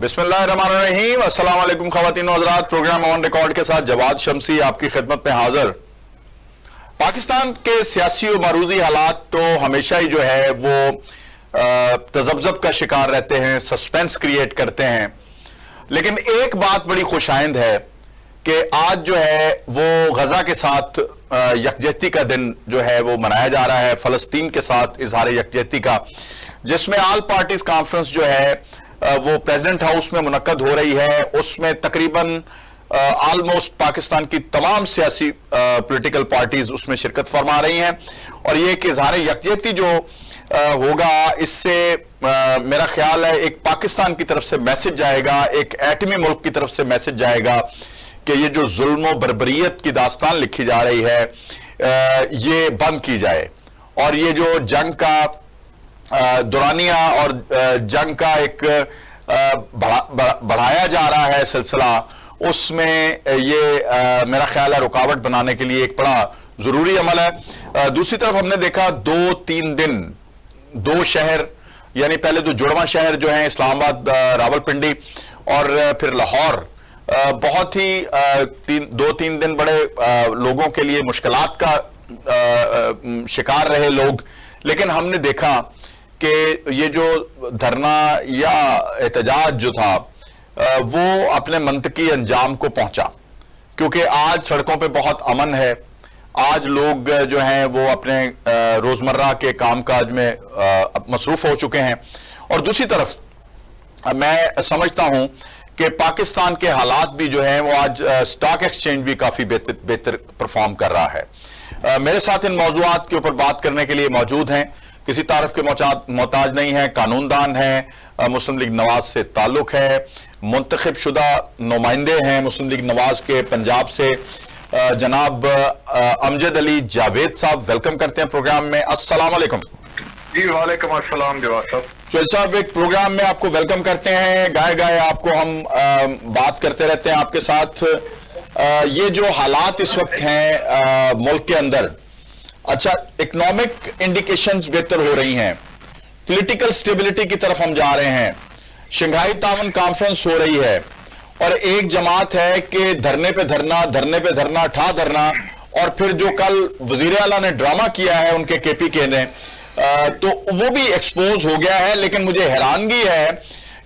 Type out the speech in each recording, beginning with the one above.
बिस्मिल्लाहिर्रहमानिर्रहीम। अस्सलाम वालेकुम ख़वातीन व हज़रात। प्रोग्राम ऑन रिकॉर्ड के साथ जवाद शमसी आपकी खिदमत में हाजिर। पाकिस्तान के सियासी और मरूजी हालात तो हमेशा ही जो है वो तज़ब्ज़ब का शिकार रहते हैं, सस्पेंस क्रिएट करते हैं। लेकिन एक बात बड़ी खुशाइंद है कि आज जो है वो गजा के साथ यकजहती का दिन जो है वो मनाया जा रहा है, फ़लस्तीन के साथ इजहार यकजहती का, जिसमें ऑल पार्टीज कॉन्फ्रेंस जो है वो प्रेसिडेंट हाउस में मुनक्कद हो रही है। उसमें तकरीबन ऑलमोस्ट पाकिस्तान की तमाम सियासी पॉलिटिकल पार्टीज उसमें शिरकत फरमा रही हैं। और ये कि इजहार यकजहती जो होगा, इससे मेरा ख्याल है एक पाकिस्तान की तरफ से मैसेज जाएगा, एक एटमी मुल्क की तरफ से मैसेज जाएगा कि ये जो जुल्म बर्बरियत की दास्तान लिखी जा रही है ये बंद की जाए। और ये जो जंग का दुरानिया और जंग का एक बढ़ाया जा रहा है सिलसिला, उसमें ये मेरा ख्याल है रुकावट बनाने के लिए एक बड़ा जरूरी अमल है। दूसरी तरफ हमने देखा 2-3 दिन दो शहर, यानी पहले तो जुड़वा शहर जो है इस्लामाबाद, रावलपिंडी और फिर लाहौर, बहुत ही 2-3 दिन बड़े लोगों के लिए मुश्किलात का शिकार रहे लोग। लेकिन हमने देखा कि ये जो धरना या एहतजाज जो था वो अपने मंतकी अंजाम को पहुंचा, क्योंकि आज सड़कों पे बहुत अमन है। आज लोग जो हैं वो अपने रोजमर्रा के कामकाज में मसरूफ हो चुके हैं। और दूसरी तरफ मैं समझता हूं कि पाकिस्तान के हालात भी जो हैं वो आज स्टॉक एक्सचेंज भी काफी बेहतर परफॉर्म कर रहा है। मेरे साथ इन मौजूआत के ऊपर बात करने के लिए मौजूद हैं, किसी तारफ के मोहताज नहीं है, कानूनदान है, मुस्लिम लीग नवाज से ताल्लुक है, मुंतखब शुदा नुमाइंदे हैं मुस्लिम लीग नवाज के पंजाब से, जनाब अमजद अली जावेद साहब, वेलकम करते हैं प्रोग्राम में। अस्सलाम वालेकुम। जी वालेकुम अस्सलाम जवाद साहब। चौधरी साहब, एक प्रोग्राम में आपको वेलकम करते हैं। गाए गाए आपको हम बात करते रहते हैं आपके साथ। ये जो हालात इस वक्त हैं मुल्क के अंदर, अच्छा, इकोनॉमिक इंडिकेशंस बेहतर हो रही हैं, पॉलिटिकल स्टेबिलिटी की तरफ हम जा रहे हैं, शंघाई तावन कॉन्फ्रेंस हो रही है, और एक जमात है कि धरने पे धरना ठा धरना। और फिर जो कल वजीर आला ने ड्रामा किया है उनके केपीके ने, तो वो भी एक्सपोज हो गया है। लेकिन मुझे हैरानगी है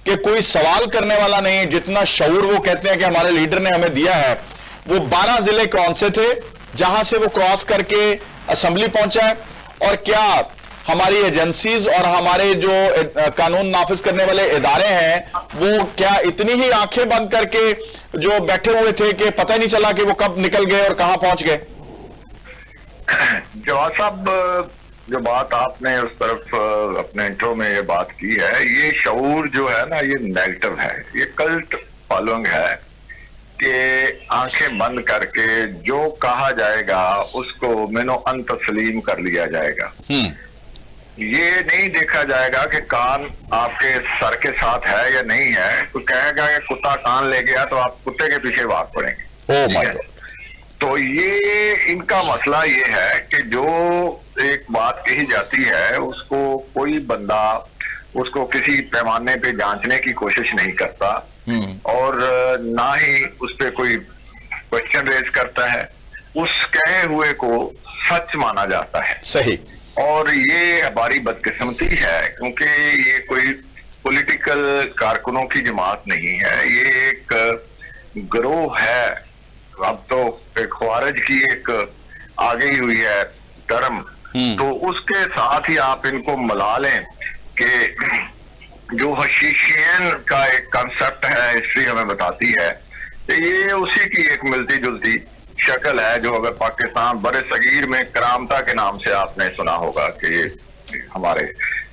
कि कोई सवाल करने वाला नहीं है। जितना शऊर वो कहते हैं कि हमारे लीडर ने हमें दिया है, वो 12 जिले कौन से थे जहां से वो क्रॉस करके असेंबली पहुंचा है, और क्या हमारी एजेंसीज और हमारे जो कानून नाफिज करने वाले इदारे हैं वो क्या इतनी ही आंखें बंद करके जो बैठे हुए थे कि पता ही नहीं चला कि वो कब निकल गए और कहां पहुंच गए? जवाद साहब, जो बात आपने उस तरफ अपने इंट्रो में ये बात की है, ये शऊर जो है ना, ये नेगेटिव है, ये कल्ट फॉलोइंग है कि आंखें बंद करके जो कहा जाएगा उसको मिनो अन तस्लीम कर लिया जाएगा। ये नहीं देखा जाएगा कि कान आपके सर के साथ है या नहीं है। कोई कहेगा कि कुत्ता कान ले गया तो आप कुत्ते के पीछे भाग पड़ेंगे। तो ये इनका मसला ये है कि जो एक बात कही जाती है उसको कोई बंदा उसको किसी पैमाने पे जांचने की कोशिश नहीं करता, और ना ही उस पर कोई क्वेश्चन रेज करता है। उस कहे हुए को सच माना जाता है। सही। और ये हमारी बदकिस्मती है, क्योंकि ये कोई पॉलिटिकल कारकुनों की जमात नहीं है, ये एक गिरोह है। अब तो एक ख्वारिज की एक आ गई हुई है टर्म, तो उसके साथ ही आप इनको मिला लें कि जो हशीशियन का एक कंसेप्ट है, हिस्ट्री हमें बताती है, तो ये उसी की एक मिलती जुलती शक्ल है। जो अगर पाकिस्तान बड़े सगीर में करामता के नाम से आपने सुना होगा कि हमारे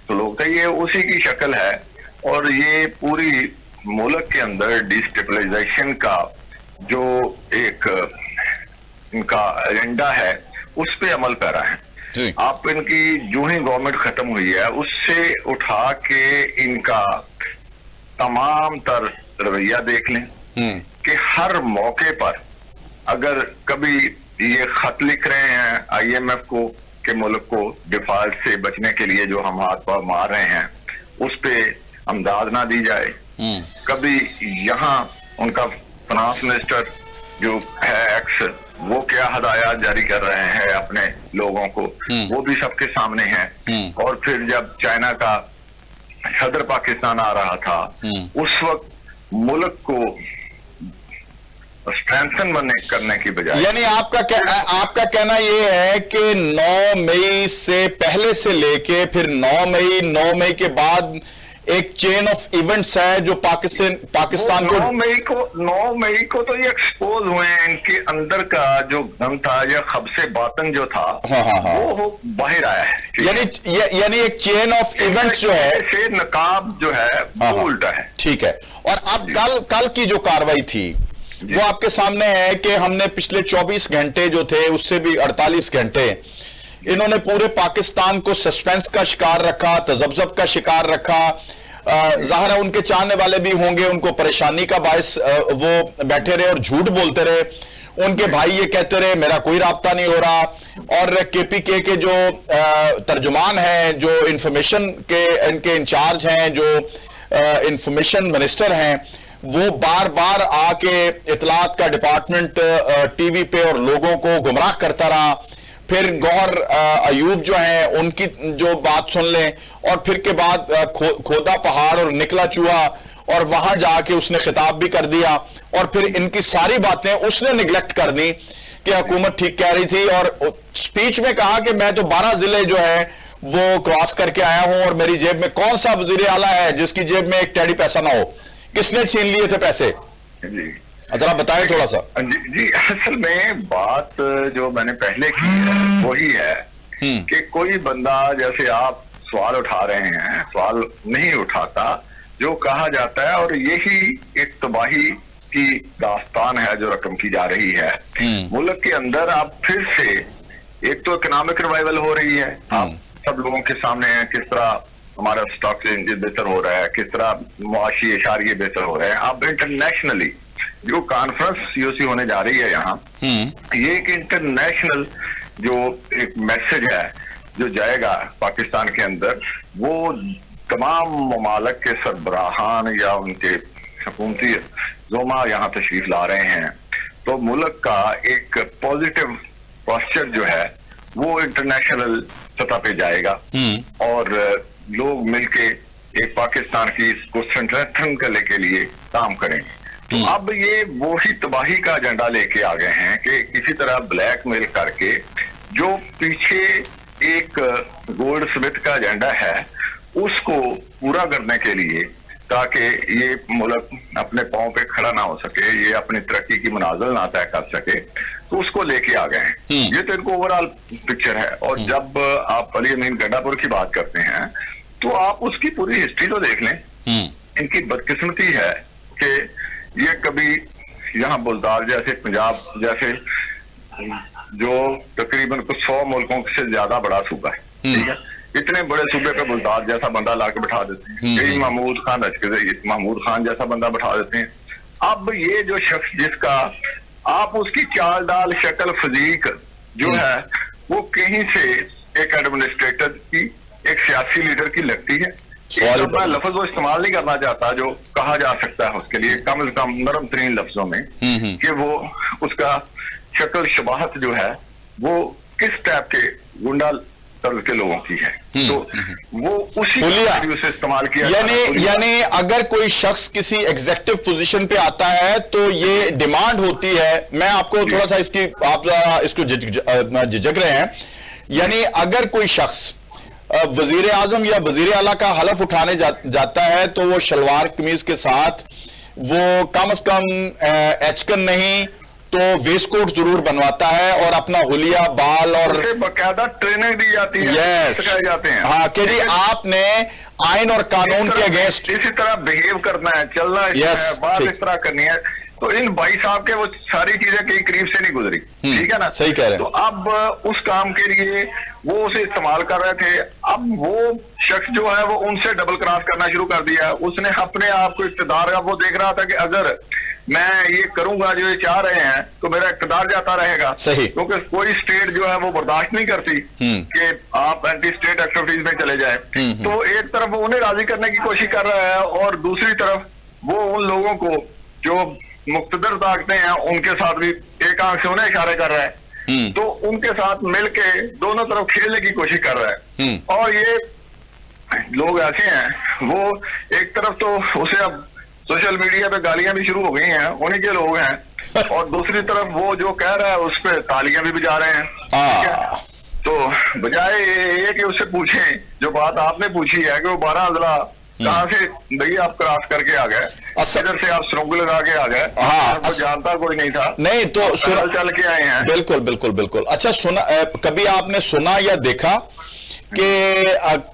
तो लोग थे, ये उसी की शक्ल है। और ये पूरी मुल्क के अंदर डिस्टेबलाइजेशन का जो एक इनका एजेंडा है उस पे अमल कर रहा है। आप इनकी जो ही गवर्नमेंट खत्म हुई है उससे उठा के इनका तमाम तर रवैया देख लें कि हर मौके पर अगर कभी ये खत लिख रहे हैं IMF को कि मुल्क को डिफॉल्ट से बचने के लिए जो हम हाथ पांव मार रहे हैं उस पे अमदाद ना दी जाए, कभी यहाँ उनका फाइनेंस मिनिस्टर जो है एक्स, वो क्या हदायत जारी कर रहे हैं अपने लोगों को, वो भी सबके सामने है। और फिर जब चाइना का सदर पाकिस्तान आ रहा था, उस वक्त मुल्क को स्ट्रेंथन करने की बजाय, यानी आपका कहना यह है कि 9 मई से पहले से लेके फिर 9 मई के बाद एक चेन ऑफ इवेंट्स है जो पाकिस्तान को 9 मई को तो ये एक्सपोज हुए हैं, इनके अंदर का जो गम था या खबसे बातन जो था, वो बाहर आया है। यानी एक चेन ऑफ इवेंट्स जो है से नकाब जो है वो उल्टा है। ठीक है। और अब कल की जो कार्रवाई थी वो आपके सामने है कि हमने पिछले 24 घंटे जो थे उससे भी 48 घंटे इन्होंने पूरे पाकिस्तान को सस्पेंस का शिकार रखा, तजब्जब का शिकार रखा। जाहिर है उनके चाहने वाले भी होंगे, उनको परेशानी का बायस वो बैठे रहे और झूठ बोलते रहे। उनके भाई ये कहते रहे मेरा कोई राब्ता नहीं हो रहा, और केपीके के जो तर्जुमान हैं, जो इंफॉर्मेशन के इनके इंचार्ज हैं, जो इंफॉर्मेशन मिनिस्टर हैं, वो बार बार आके इतलात का डिपार्टमेंट टीवी पे और लोगों को गुमराह करता रहा। फिर गौहर अयूब जो है उनकी जो बात सुन लें, और फिर के बाद खोदा पहाड़ और निकला चूहा, और वहां जाके उसने खिताब भी कर दिया, और फिर इनकी सारी बातें उसने निगलेक्ट कर दी कि हुकूमत ठीक कह रही थी। और स्पीच में कहा कि मैं तो 12 जिले जो है वो क्रॉस करके आया हूं, और मेरी जेब में कौन सा वजीर आला है जिसकी जेब में एक टेडी पैसा ना हो। किसने छीन लिए थे पैसे? जरा बताएं थोड़ा सा। जी, असल में बात जो मैंने पहले की है वही है कि कोई बंदा, जैसे आप सवाल उठा रहे हैं, सवाल नहीं उठाता, जो कहा जाता है, और यही एक तबाही की दास्तान है जो रकम की जा रही है मुल्क के अंदर। अब फिर से एक तो इकोनॉमिक रिवाइवल हो रही है, आप सब लोगों के सामने है किस तरह हमारा स्टॉक एक्सचेंज बेहतर हो रहा है, किस तरह मुआशी इशारे बेहतर हो रहे हैं। अब इंटरनेशनली जो कॉन्फ्रेंस सीओसी होने जा रही है यहाँ, ये एक इंटरनेशनल जो एक मैसेज है जो जाएगा पाकिस्तान के अंदर, वो तमाम ममालक के सरबराहान या उनके हुकूमती जोमा यहाँ तशरीफ ला रहे हैं। तो मुल्क का एक पॉजिटिव पोस्चर जो है वो इंटरनेशनल सतह पे जाएगा, और लोग मिलके एक पाकिस्तान की इसको स्ट्रेंथन करने के लिए काम करेंगे। तो अब ये वही तबाही का एजेंडा लेके आ गए हैं कि किसी तरह ब्लैकमेल करके जो पीछे एक गोल्ड स्मिथ का एजेंडा है उसको पूरा करने के लिए, ताकि ये मुल्क अपने पांव पे खड़ा ना हो सके, ये अपनी तरक्की की मनाजिल ना तय कर सके, तो उसको लेके आ गए हैं। ये तो इनको ओवरऑल पिक्चर है। और जब आप अली अमीन गंडापुर की बात करते हैं तो आप उसकी पूरी हिस्ट्री तो देख लें। इनकी बदकिस्मती है कि ये कभी यहाँ बुलदार जैसे, पंजाब जैसे, जो तकरीबन कुछ 100 मुल्कों से ज्यादा बड़ा सूबा है, ठीक है, इतने बड़े सूबे पे बुलदार जैसा बंदा लाके बैठा देते हैं, यही महमूद खान जैसा बंदा बैठा देते हैं। अब ये जो शख्स जिसका आप उसकी चाल डाल, शक्ल, फजीक जो है वो कहीं से एक एडमिनिस्ट्रेटर की, एक सियासी लीडर की लगती है। अपना लफ्ज वो इस्तेमाल नहीं करना चाहता जो कहा जा सकता है उसके लिए, कम से कम नरम तरीन लफ्जों में, कि वो उसका शक्ल शबाहत जो है वो किस टाइप के गुंडा तर्ज के लोगों की है। तो वो उसी से इस्तेमाल किया। यानी अगर कोई शख्स किसी एग्जेक्टिव पोजीशन पे आता है तो ये डिमांड होती है, मैं आपको थोड़ा सा इसकी, आप इसको झिझक रहे हैं, यानी अगर कोई शख्स वजीर आजम या वजीर आला का हलफ उठाने जाता है तो वो शलवार कमीज के साथ, वो कम से कम एचकन नहीं तो वेस्ट कोट जरूर बनवाता है, और अपना हुलिया, बाल और बकायदा ट्रेनिंग दी जाती है, सिखाए जाते हैं। हाँ कि जी आपने आइन और कानून के अगेंस्ट इसी तरह बिहेव करना है, चलना है, बात इस तरह करनी है। तो इन भाई साहब के वो सारी चीजें कहीं करीब से नहीं गुजरी, ठीक है ना, सही कह रहे हैं। तो अब उस काम के लिए वो उसे इस्तेमाल कर रहे थे। अब वो शख्स जो है वो उनसे डबल क्रॉस करना शुरू कर दिया। उसने अपने आप को इख्तिदार का, वो देख रहा था कि अगर मैं ये करूंगा जो ये चाह रहे हैं तो मेरा इख्तिदार जाता रहेगा, क्योंकि कोई स्टेट जो है वो बर्दाश्त नहीं करती कि आप एंटी स्टेट एक्टिविटीज में चले जाए। तो एक तरफ वो उन्हें राजी करने की कोशिश कर रहा है, और दूसरी तरफ वो उन लोगों को जो मुक्तदर ताकतें हैं उनके साथ भी एक आंख से उन्हें इशारे कर रहा है, तो उनके साथ मिलके दोनों तरफ खेलने की कोशिश कर रहा है। और ये लोग ऐसे हैं, वो एक तरफ तो उसे अब सोशल मीडिया पे गालियां भी शुरू हो गई हैं, उन्हीं के लोग हैं, और दूसरी तरफ वो जो कह रहा है उस पर तालियां भी बजा रहे हैं। ठीक है? तो बजाय ये कि उससे पूछें जो बात आपने पूछी है कि वो 12 अजला कहाँ से भैया आप क्रॉस करके आ गए, इधर से आप सुरंग लगा के आ गए, तो जानता कोई नहीं था, नहीं तो चल के आए हैं। बिल्कुल बिल्कुल बिल्कुल। अच्छा, सुना कभी आपने सुना या देखा कि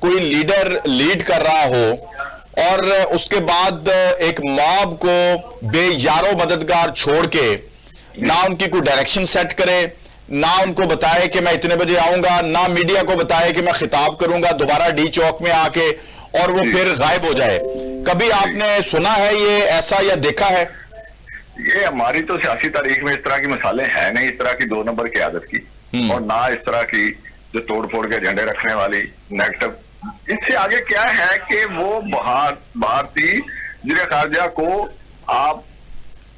कोई लीडर लीड कर रहा हो और उसके बाद एक मॉब को बेयारो मददगार छोड़ के ना उनकी कोई डायरेक्शन सेट करे, ना उनको बताए कि मैं इतने बजे आऊंगा, ना मीडिया को बताए कि मैं खिताब करूंगा दोबारा डी चौक में आके, और वो फिर गायब हो जाए? कभी आपने सुना है ये ऐसा या देखा है? ये हमारी तो सियासी तारीख में इस तरह की मिसालें हैं नहीं, इस तरह की 2 नंबर की आदत की, और ना इस तरह की जो तोड़ फोड़ के झंडे रखने वाली नेगेटिव। इससे आगे क्या है कि वो भारतीय वज़ीर खारजा को आप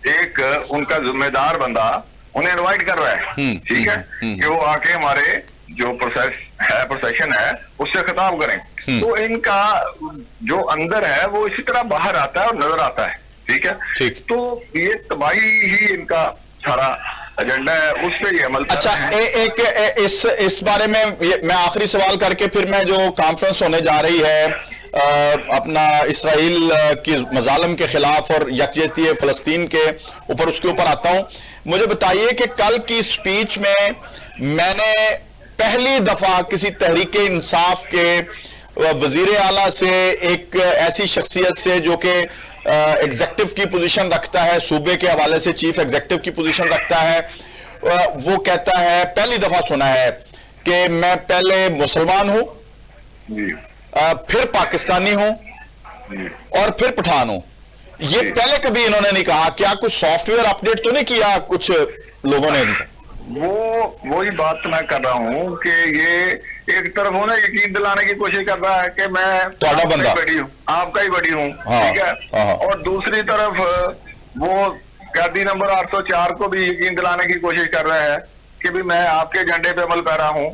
एक उनका जिम्मेदार बंदा उन्हें इनवाइट कर रहा है, ठीक है, कि वो आके हमारे जो प्रोसेशन है उससे खिताब करें। तो इनका जो अंदर है वो इसी तरह बाहर आता है और नजर आता है। ठीक है, ठीक। तो ये तबाही ही इनका सारा एजेंडा है, उस पर ये अमल। अच्छा, इस बारे में मैं आखिरी सवाल करके फिर मैं जो कॉन्फ्रेंस होने जा रही है अपना इसराइल की मजालम के खिलाफ और यकजहती फलस्तीन के ऊपर, उसके ऊपर आता हूं। मुझे बताइए कि कल की स्पीच में मैंने पहली दफा किसी तहरीक इंसाफ के वजीर आला से, एक ऐसी शख्सियत से जो कि एग्जेक्टिव की पोजीशन रखता है सूबे के हवाले से, चीफ एग्जेक्टिव की पोजीशन रखता है, वो कहता है, पहली दफा सुना है कि मैं पहले मुसलमान हूं, फिर पाकिस्तानी हूं और फिर पठान हूं। ये पहले कभी इन्होंने नहीं कहा। क्या कुछ सॉफ्टवेयर अपडेट तो नहीं किया कुछ लोगों ने? वही बात मैं कर रहा हूं कि ये एक तरफ उन्हें यकीन दिलाने की कोशिश कर रहा है कि मैं आपका ही बड़ी हूं, ठीक है, और दूसरी तरफ वो कैदी नंबर 804 को भी यकीन दिलाने की कोशिश कर रहा है कि भी मैं आपके झंडे पे अमल कर रहा हूं,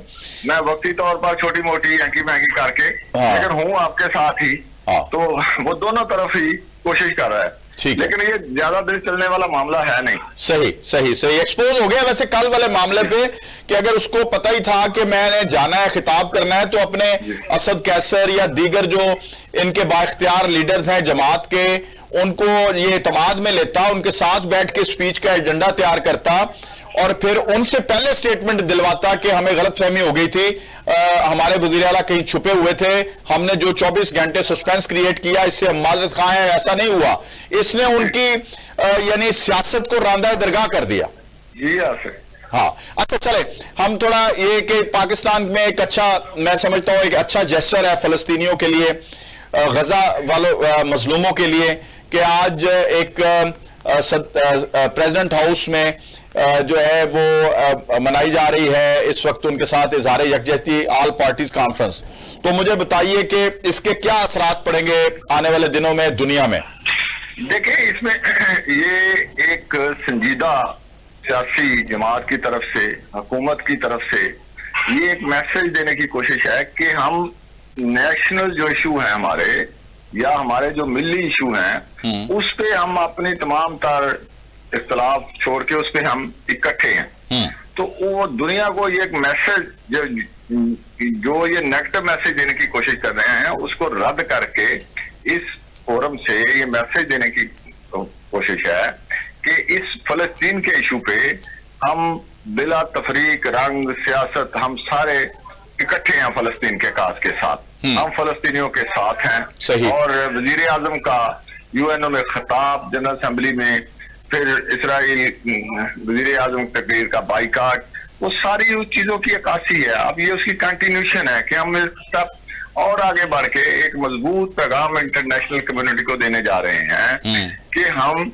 मैं वक्ती तौर पर छोटी मोटी हैंकी महंकी करके लेकिन हूं आपके साथ ही। तो वो दोनों तरफ ही कोशिश कर रहा है, लेकिन ये ज्यादा देर चलने वाला मामला है नहीं। सही सही सही एक्सपोज हो गया वैसे कल वाले मामले पे कि अगर उसको पता ही था कि मैंने जाना है, खिताब करना है, तो अपने असद कैसर या दीगर जो इनके बाइख्तियार लीडर्स हैं जमात के, उनको ये इत्मीनान में लेता, उनके साथ बैठ के स्पीच का एजेंडा तैयार करता और फिर उनसे पहले स्टेटमेंट दिलवाता कि हमें गलतफहमी हो गई थी, हमारे वज़ीर आला कहीं छुपे हुए थे, हमने जो 24 घंटे सस्पेंस क्रिएट किया इससे हम माजरत खा हैं, ऐसा नहीं हुआ। इसने उनकी यानी सियासत को रांदा दरगाह कर दिया। हाँ, अच्छा चले हम थोड़ा ये कि पाकिस्तान में एक अच्छा, मैं समझता हूँ एक अच्छा जेस्चर है फलस्तीनियों के लिए, गजा वालों मजलूमों के लिए, कि आज एक प्रेसिडेंट हाउस में जो है वो मनाई जा रही है इस वक्त उनके साथ इजहार यकजहती ऑल पार्टीज कॉन्फ्रेंस। तो मुझे बताइए कि इसके क्या असरात पड़ेंगे आने वाले दिनों में दुनिया में? देखिए, इसमें ये एक संजीदा सियासी जमात की तरफ से, हुकूमत की तरफ से ये एक मैसेज देने की कोशिश है कि हम नेशनल जो इशू है हमारे, या हमारे जो मिली इशू हैं, उस पे हम अपनी तमाम तर इख्तलाफ छोड़ के उस पे हम इकट्ठे हैं। तो वो दुनिया को ये एक मैसेज जो ये नेगेटिव मैसेज देने की कोशिश कर रहे हैं उसको रद्द करके इस फोरम से ये मैसेज देने की कोशिश है कि इस फलस्तीन के इशू पे हम बिला तफरीक, रंग, सियासत, हम सारे इकट्ठे हैं फलस्तीन के काज के साथ, हम फलस्तीनियों के साथ हैं। और वजीर आजम का यूएनओ में खिताब, जनरल असेंबली में, फिर इसराइल वजीर आजम तकरीर का बाइकाट, वो सारी उस चीजों की अक्कासी है। अब ये उसकी कंटिन्यूशन है कि हम इस तक और आगे बढ़ के एक मजबूत पैगाम इंटरनेशनल कम्युनिटी को देने जा रहे हैं कि हम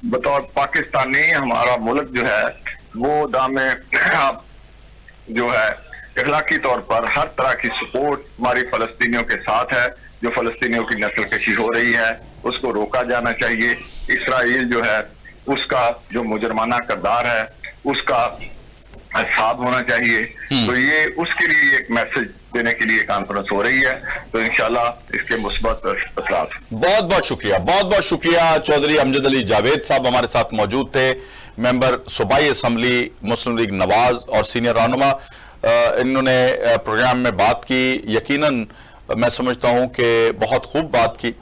बतौर पाकिस्तानी, हमारा मुल्क जो है वो दामे जो है इखलाकी तौर पर हर तरह की सपोर्ट हमारी फलस्तीनियों के साथ है, जो फलस्तीनियों की नस्ल कशी हो रही है उसको रोका जाना चाहिए। इसराइल जो है उसका जो मुजरमाना किरदार है उसका हिसाब होना चाहिए। तो ये उसके लिए एक मैसेज देने के लिए कॉन्फ्रेंस हो रही है, तो इंशाल्लाह इसके मुस्बत असरात। बहुत बहुत शुक्रिया। चौधरी अमजद अली जावेद साहब हमारे साथ मौजूद थे, मेंबर सूबाई असम्बली मुस्लिम लीग नवाज और सीनियर रहनुमा। इन्होंने प्रोग्राम में बात की, यकीनन मैं समझता हूं कि बहुत खूब बात की।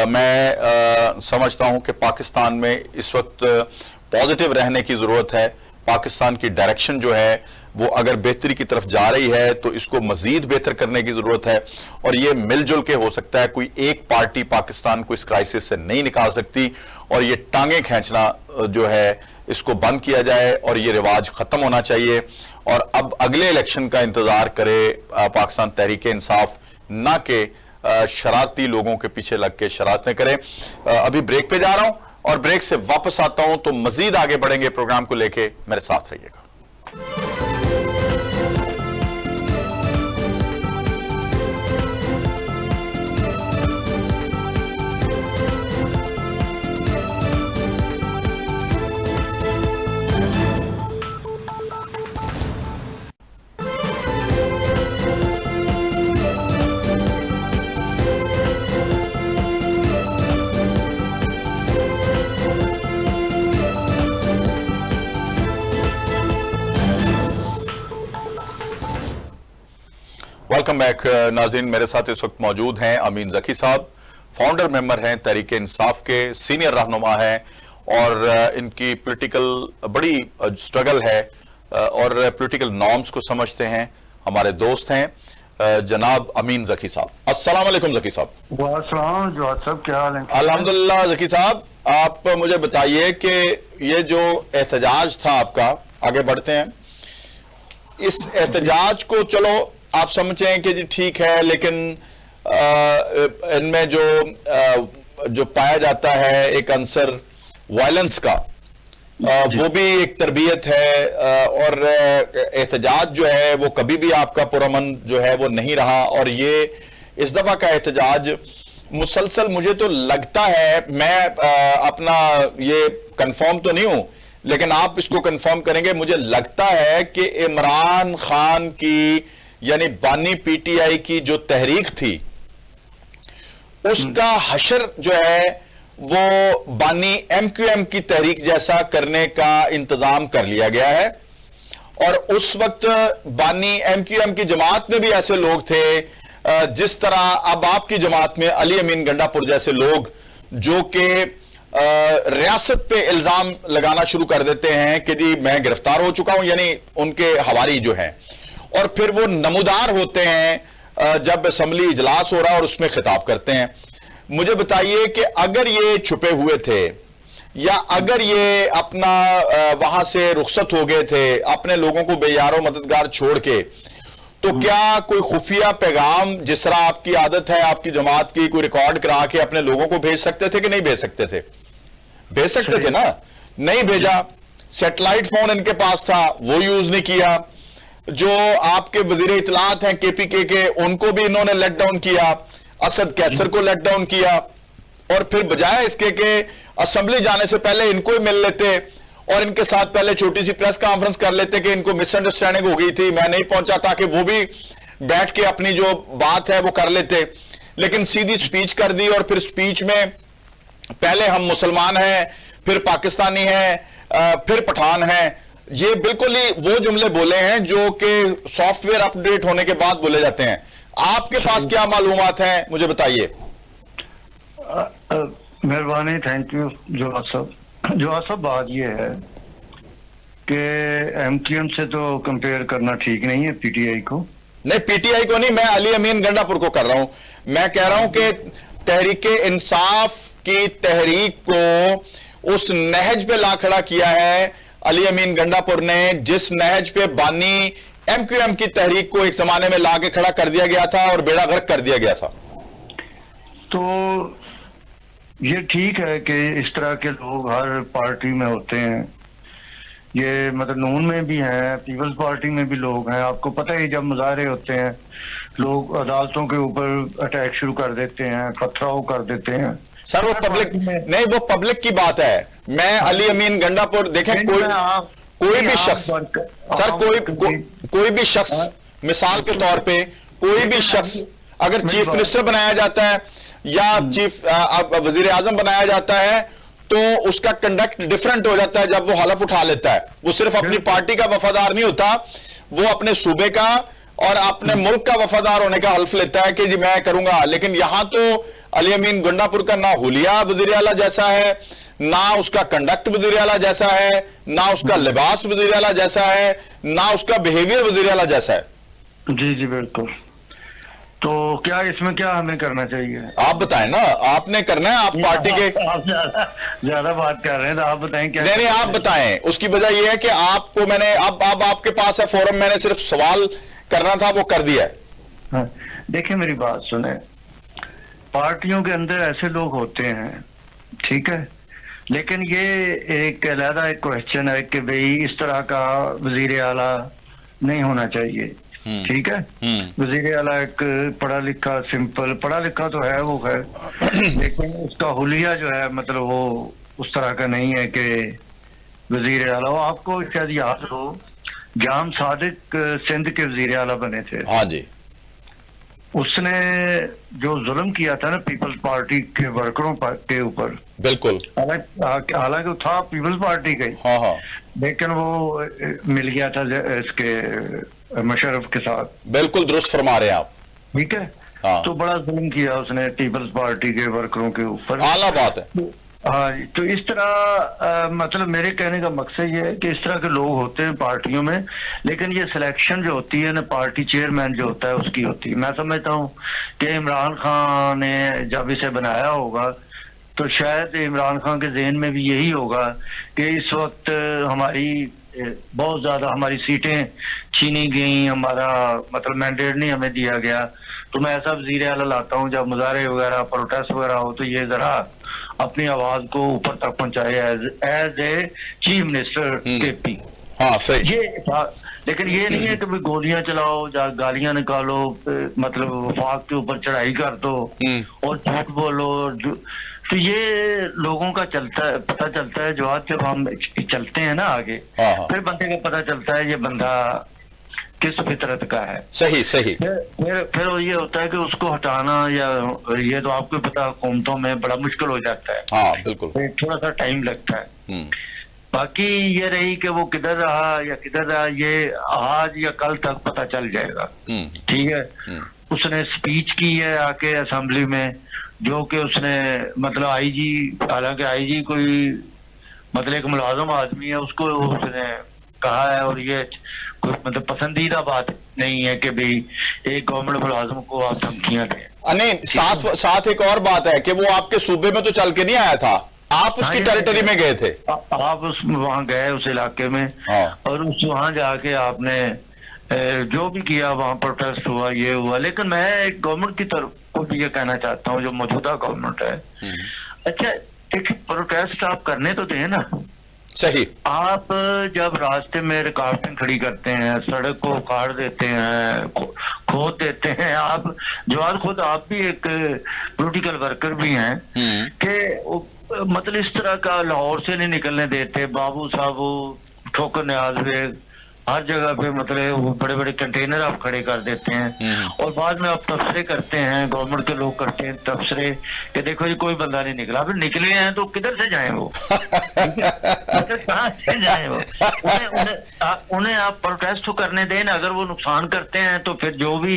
मैं समझता हूं कि पाकिस्तान में इस वक्त पॉजिटिव रहने की जरूरत है। पाकिस्तान की डायरेक्शन जो है वो अगर बेहतरी की तरफ जा रही है तो इसको मजीद बेहतर करने की जरूरत है, और ये मिलजुल के हो सकता है। कोई एक पार्टी पाकिस्तान को इस क्राइसिस से नहीं निकाल सकती, और ये टांगे खींचना जो है इसको बंद किया जाए और ये रिवाज खत्म होना चाहिए। और अब अगले इलेक्शन का इंतजार करे पाकिस्तान तहरीक इंसाफ, ना कि शरारती लोगों के पीछे लग के शरारतें करें। अभी ब्रेक पे जा रहा हूं और ब्रेक से वापस आता हूं तो मजीद आगे बढ़ेंगे प्रोग्राम को लेके। मेरे साथ रहिएगा। वेलकम बैक नाज़रीन। मेरे साथ इस वक्त मौजूद हैं अमीन ज़की साहब, फाउंडर मेंबर हैं तहरीक इंसाफ के, सीनियर रहनुमा हैं, और इनकी पॉलिटिकल बड़ी स्ट्रगल है और पॉलिटिकल नॉर्म्स को समझते हैं। हमारे दोस्त हैं जनाब अमीन ज़की साहब। अस्सलाम वालेकुम ज़की साहब। वालेकुम जवाद साहब, क्या हाल है? अल्हम्दुलिल्लाह। ज़की साहब, आप मुझे बताइए कि ये जो एहतजाज था आपका, आगे बढ़ते हैं, इस एहतजाज को चलो आप समझें कि जी ठीक है, लेकिन इनमें जो पाया जाता है एक अंसर वायलेंस का, वो भी एक तरबियत है, और एहतजाज जो है वो कभी भी आपका पुरअमन जो है वो नहीं रहा। और ये इस दफा का एहतजाज मुसलसल, मुझे तो लगता है, मैं अपना ये कंफर्म तो नहीं हूं लेकिन आप इसको कंफर्म करेंगे, मुझे लगता है कि इमरान खान की यानी बानी पीटीआई की जो तहरीक थी उसका हशर जो है वो बानी एमक्यूएम की तहरीक जैसा करने का इंतजाम कर लिया गया है। और उस वक्त बानी एमक्यूएम की जमात में भी ऐसे लोग थे जिस तरह अब आपकी जमात में अली अमीन गंडापुर जैसे लोग, जो कि रियासत पे इल्जाम लगाना शुरू कर देते हैं कि जी मैं गिरफ्तार हो चुका हूं, यानी उनके हवारी जो हैं, और फिर वो नमूदार होते हैं जब असेंबली इजलास हो रहा है और उसमें खिताब करते हैं। मुझे बताइए कि अगर ये छुपे हुए थे या अगर ये अपना वहां से रुखसत हो गए थे अपने लोगों को बेयारो मददगार छोड़ के, तो क्या कोई खुफिया पैगाम, जिस तरह आपकी आदत है आपकी जमात की, कोई रिकॉर्ड करा के अपने लोगों को भेज सकते थे कि नहीं भेज सकते थे? भेज सकते थे ना? नहीं भेजा। सैटेलाइट फोन इनके पास था, वो यूज नहीं किया। जो आपके वजीर इतलात हैं केपीके के, उनको भी इन्होंने लेट डाउन किया, असद कैसर को लेट डाउन किया, और फिर बजाय इसके के असेंबली जाने से पहले इनको ही मिल लेते और इनके साथ पहले छोटी सी प्रेस कॉन्फ्रेंस कर लेते कि इनको मिसअंडरस्टैंडिंग हो गई थी, मैं नहीं पहुंचा, ताकि वो भी बैठ के अपनी जो बात है वो कर लेते। लेकिन सीधी स्पीच कर दी, और फिर स्पीच में पहले हम मुसलमान हैं, फिर पाकिस्तानी हैं, फिर पठान हैं। ये बिल्कुल ही वो जुमले बोले हैं जो कि सॉफ्टवेयर अपडेट होने के बाद बोले जाते हैं। आपके पास क्या मालूमात हैं, मुझे बताइए। मेहरबानी, थैंक यू जवाद साहब। जवाद साहब, बात ये है कि एमक्यूएम से तो कंपेयर करना ठीक नहीं है पीटीआई को। नहीं, पीटीआई को नहीं, मैं अली अमीन गंडापुर को कर रहा हूं। मैं कह रहा हूं कि तहरीक इंसाफ की तहरीक को उस नहज पे ला खड़ा किया है अली अमीन गंडापुर ने, जिस नहज पे बानी एमक्यूएम की तहरीक को एक जमाने में लाके खड़ा कर दिया गया था और बेड़ा गर्क कर दिया गया था। तो ये ठीक है कि इस तरह के लोग हर पार्टी में होते हैं, ये मतलब नून में भी हैं, पीपल्स पार्टी में भी लोग हैं। आपको पता है जब मुजाहरे होते हैं लोग अदालतों के ऊपर अटैक शुरू कर देते हैं, पथराव कर देते हैं। सर वो पब्लिक नहीं, वो पब्लिक की बात है। मैं अली अमीन गंडापुर देखें, कोई भी शख्स सर, कोई भी शख्स, मिसाल के तौर पे कोई भी शख्स अगर चीफ मिनिस्टर बनाया जाता है या चीफ वजीर आजम बनाया जाता है तो उसका कंडक्ट डिफरेंट हो जाता है जब वो हलफ उठा लेता है। वो सिर्फ अपनी पार्टी का वफादार नहीं होता, वो अपने सूबे का और अपने मुल्क का वफादार होने का हल्फ लेता है कि जी मैं करूंगा। लेकिन यहां तो अली अमीन गंडापुर का ना हुलिया वजीर आला जैसा है, ना उसका कंडक्ट वजीर आला जैसा है, ना उसका लिबास वजीर आला जैसा है, ना उसका बिहेवियर वजीर आला जैसा है। जी जी बिल्कुल। तो क्या इसमें क्या हमें करना चाहिए? आप बताएं ना, आपने करना है, आप पार्टी के आप ज्यादा बात कर रहे हैं तो आप बताएं क्या। नहीं, आप बताएं। उसकी वजह यह है कि आपको मैंने अब आपके पास है फोरम, मैंने सिर्फ सवाल करना था, वो कर दिया है। हाँ, देखिए मेरी बात सुने, पार्टियों के अंदर ऐसे लोग होते हैं, ठीक है, लेकिन ये एक अलग एक क्वेश्चन है कि भाई इस तरह का वजीर आला नहीं होना चाहिए, ठीक है। वजीर आला एक पढ़ा लिखा, सिंपल पढ़ा लिखा तो है वो है, लेकिन उसका हुलिया जो है मतलब वो उस तरह का नहीं है कि वजीर आला हो। आपको शायद याद हो जाम सादिक सिंध के वजीर आला बने थे। हाँ जी। उसने जो जुल्म किया था ना पीपल्स पार्टी के वर्करों के ऊपर, बिल्कुल, हालांकि वो था पीपल्स पार्टी का ही, हाँ हाँ, लेकिन वो मिल गया था इसके मुशर्रफ के साथ। बिल्कुल दुरुस्त फरमा रहे हैं आप, ठीक है। हाँ। तो बड़ा जुल्म किया उसने पीपल्स पार्टी के वर्करों के ऊपर। आला बात है। हाँ, तो इस तरह मतलब मेरे कहने का मकसद ये है कि इस तरह के लोग होते हैं पार्टियों में, लेकिन ये सिलेक्शन जो होती है ना पार्टी चेयरमैन जो होता है उसकी होती है। मैं समझता हूँ कि इमरान खान ने जब इसे बनाया होगा तो शायद इमरान खान के जहन में भी यही होगा कि इस वक्त हमारी बहुत ज्यादा हमारी सीटें छीनी गई, हमारा मतलब मैंडेट नहीं हमें दिया गया, तो मैं ऐसा वजीर आला लाता हूँ जब मुजाहरे वगैरह प्रोटेस्ट वगैरह हो तो ये जरा अपनी आवाज को ऊपर तक पहुंचाए as a chief minister KP. हाँ सही। ये था, लेकिन ये नहीं है कि भाई गोलियां चलाओ या गालियां निकालो, मतलब वफाक के ऊपर चढ़ाई कर दो और झूठ बोलो। तो ये लोगों का चलता है, पता चलता है जो आज जब हम चलते हैं ना आगे, फिर बंदे का पता चलता है ये बंदा किस फितरत का है। सही सही। फिर ये होता है कि उसको हटाना या ये तो आपको पता हुकूमतों में बड़ा मुश्किल हो जाता है। हाँ बिल्कुल, थोड़ा सा टाइम लगता है। बाकी ये रही कि वो किधर रहा या किधर रहा ये आज या कल तक पता चल जाएगा, ठीक है। उसने स्पीच की है आके असेंबली में, जो कि उसने मतलब आईजी, हालांकि आईजी कोई मतलब एक मुलाजम आदमी है, उसको उसने कहा है और ये कोई मतलब पसंदीदा बात नहीं है कि भाई एक गवर्नमेंट मुलाजम को आप धमकियां दें। नहीं, साथ एक और बात है कि वो आपके सूबे में तो चल के नहीं आया था, आप उसकी टेरिटरी में गए थे। आप वहां गए उस इलाके में, और उस वहां जाके आपने जो भी किया, वहां प्रोटेस्ट हुआ, ये हुआ। लेकिन मैं एक गवर्नमेंट की तरफ को भी ये कहना चाहता हूँ जो मौजूदा गवर्नमेंट है, अच्छा देखिए प्रोटेस्ट आप करने तो दें ना। सही। आप जब रास्ते में रुकावटें खड़ी करते हैं, सड़क को उखाड़ देते हैं, खोद देते हैं, आप जो आज खुद आप भी एक पॉलिटिकल वर्कर भी हैं कि मतलब इस तरह का लाहौर से नहीं निकलने देते। बाबू साहब ठोकर न्याज बेग हर जगह पे मतलब वो बड़े बड़े कंटेनर आप खड़े कर देते हैं, और बाद में आप तबसरे करते हैं, गवर्नमेंट के लोग करते हैं तबसरे कि देखो जी कोई बंदा नहीं निकला। फिर निकले हैं तो किधर से जाएं वो मतलब कहाँ से जाएं वो? उन्हें आप प्रोटेस्ट तो करने दें ना। अगर वो नुकसान करते हैं तो फिर जो भी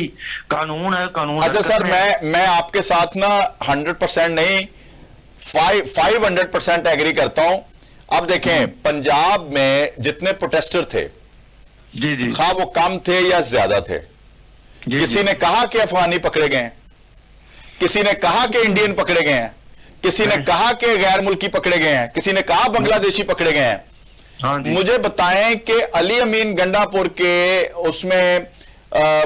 कानून है कानून। अच्छा सर, मैं आपके साथ ना 100% नहीं 500% एग्री करता हूं। अब देखें पंजाब में जितने प्रोटेस्टर थे, जी जी, खा वो कम थे या ज्यादा थे, किसी ने कहा कि अफगानी पकड़े गए, किसी ने कहा कि इंडियन पकड़े गए हैं, किसी ने कहा कि गैर मुल्की पकड़े गए हैं, किसी ने कहा बांग्लादेशी पकड़े गए हैं। मुझे बताएं कि अली अमीन गंडापुर के उसमें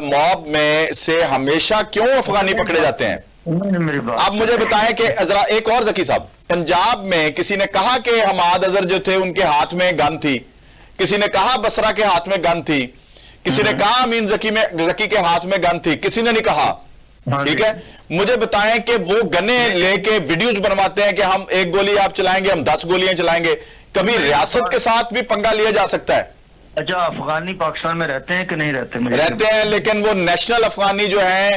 मॉब में से हमेशा क्यों अफगानी पकड़े जाते हैं? आप मुझे बताएं कि जरा एक और जकी साहब, पंजाब में किसी ने कहा कि हमाद अजहर जो थे उनके हाथ में गन थी, किसी ने कहा बसरा के हाथ में गन थी, किसी ने कहा अमीन जकी के हाथ में गन थी, किसी ने नहीं कहा। ठीक है, मुझे बताएं कि वो गने लेके वीडियोस बनवाते हैं कि हम 1 गोली आप चलाएंगे, हम 10 गोलियां चलाएंगे। कभी रियासत के साथ भी पंगा लिया जा सकता है। अच्छा, अफगानी पाकिस्तान में रहते हैं कि नहीं रहते? रहते हैं, लेकिन वो नेशनल अफगानी जो है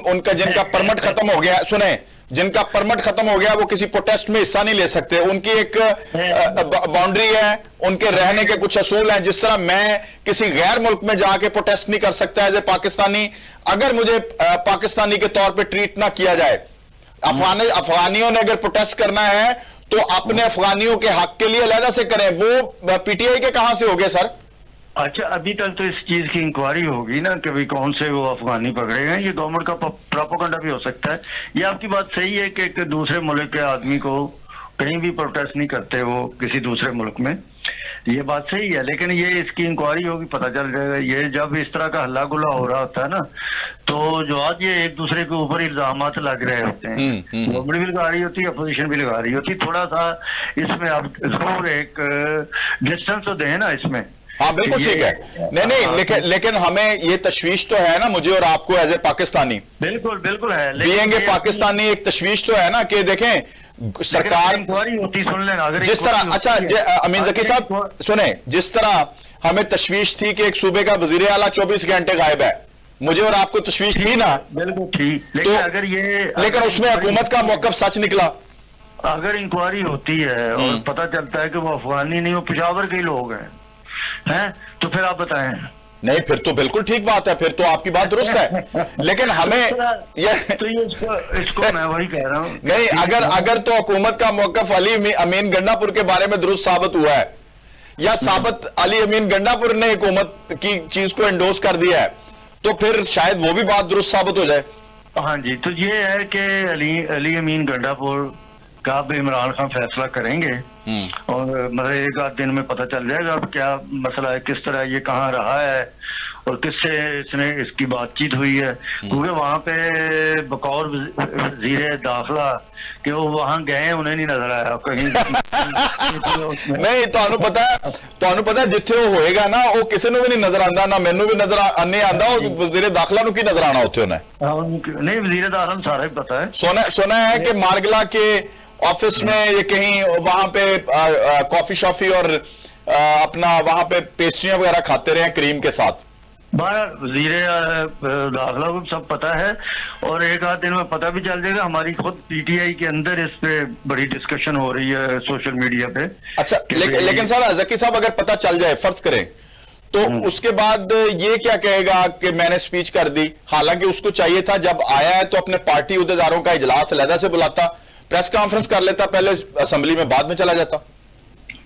उनका जिनका परमिट खत्म हो गया, सुने, जिनका परमिट खत्म हो गया वो किसी प्रोटेस्ट में हिस्सा नहीं ले सकते। उनकी एक बाउंड्री है, उनके रहने के कुछ असूल हैं। जिस तरह मैं किसी गैर मुल्क में जाके प्रोटेस्ट नहीं कर सकता एज ए पाकिस्तानी, अगर मुझे पाकिस्तानी के तौर पे ट्रीट ना किया जाए। अफगानियों ने अगर प्रोटेस्ट करना है तो अपने अफगानियों के हक के लिए अलहदा से करें। वो पीटीआई के कहां से हो गए सर? अच्छा, अभी तक तो इस चीज की इंक्वायरी होगी ना कि भाई कौन से वो अफगानी पकड़े गए। ये गवर्नमेंट का प्रोपेगेंडा भी हो सकता है। ये आपकी बात सही है कि एक दूसरे मुल्क के आदमी को कहीं भी प्रोटेस्ट नहीं करते वो किसी दूसरे मुल्क में, ये बात सही है। लेकिन ये इसकी इंक्वायरी होगी, पता चल जाएगा। ये जब इस तरह का हल्ला गुल्ला हो रहा होता है ना, तो जो आज ये एक दूसरे के ऊपर इल्जामात लग रहे होते हैं, गवर्नमेंट भी लगा रही होती है, अपोजिशन भी लगा रही होती है। थोड़ा सा इसमें आप जरूर एक डिस्टेंस तो दें ना इसमें। हाँ बिल्कुल ठीक है, नहीं, लेकिन हमें ये तशवीश तो है ना, मुझे और आपको एज ए पाकिस्तानी। बिल्कुल बिल्कुल है, बीइंग ए पाकिस्तानी एक तशवीश तो है ना कि देखें सरकार होती, सुन लेना अगर जिस तरह। अच्छा अमीन जकी साहब सुने, जिस तरह हमें तशवीश थी कि एक सूबे का वजीर आला 24 घंटे गायब है, मुझे और आपको तशवीश थी ना? बिल्कुल ठीक, लेकिन अगर ये लेकिन उसमें हुकूमत का मौकफ सच निकला। अगर इंक्वायरी होती है और पता चलता है कि वो अफगानी नहीं, वो पेशावर के लोग हैं, तो फिर आप बताएं। नहीं, फिर तो बिल्कुल ठीक बात है, फिर तो आपकी बात दुरुस्त है। लेकिन हमें तो ये इसको मैं वही कह रहा हूं। नहीं, अगर तो हुकूमत का मौकफ अली अमीन गंडापुर के बारे में दुरुस्त साबित हुआ है, या साबित अली अमीन गंडापुर ने हुकूमत की चीज को एंडोर्स कर दिया है, तो फिर शायद वो भी बात दुरुस्त साबित हो जाए। हाँ जी, तो ये है कि अली अमीन गंडापुर का अब इमरान खान फैसला करेंगे और मतलब एक आध दिन में पता चल जाएगा अब क्या मसला है, किस तरह ये कहाँ रहा है और किससे इसने इसकी बातचीत हुई है। क्योंकि वहां पे बकौर वजीर दाखिला कि वो वहां गए, उन्हें नहीं नजर आया कहीं। नहीं, ਤੁਹਾਨੂੰ पता जिथे वो होएगा ना, वो किसी को भी नहीं नजर आंदा, ना मैनू भी नजर नहीं आंदा, वजीर दाखिला की नजर आना उत्थे उन्हें नहीं, वजीर दाखिला सारा ही पता है। सुना है कि मारगला के ऑफिस में ये कहीं वहां पे कॉफी शॉफी और अपना वहां पे पेस्ट्रियां वगैरह खाते रहे क्रीम के साथ। वजीर दाखिला को सब पता है और एक आध दिन में पता भी चल जाएगा। हमारी खुद पीटीआई के अंदर इस पे बड़ी डिस्कशन हो रही है सोशल मीडिया पे। अच्छा, लेकिन सर जकी साहब अगर पता चल जाए, फर्ज करें, तो उसके बाद ये क्या कहेगा कि मैंने स्पीच कर दी? हालांकि उसको चाहिए था जब आया है तो अपने पार्टी उहदेदारों का इजलास अलहदा से बुलाता, प्रेस कॉन्फ्रेंस कर लेता पहले असेंबली में, बाद में चला जाता।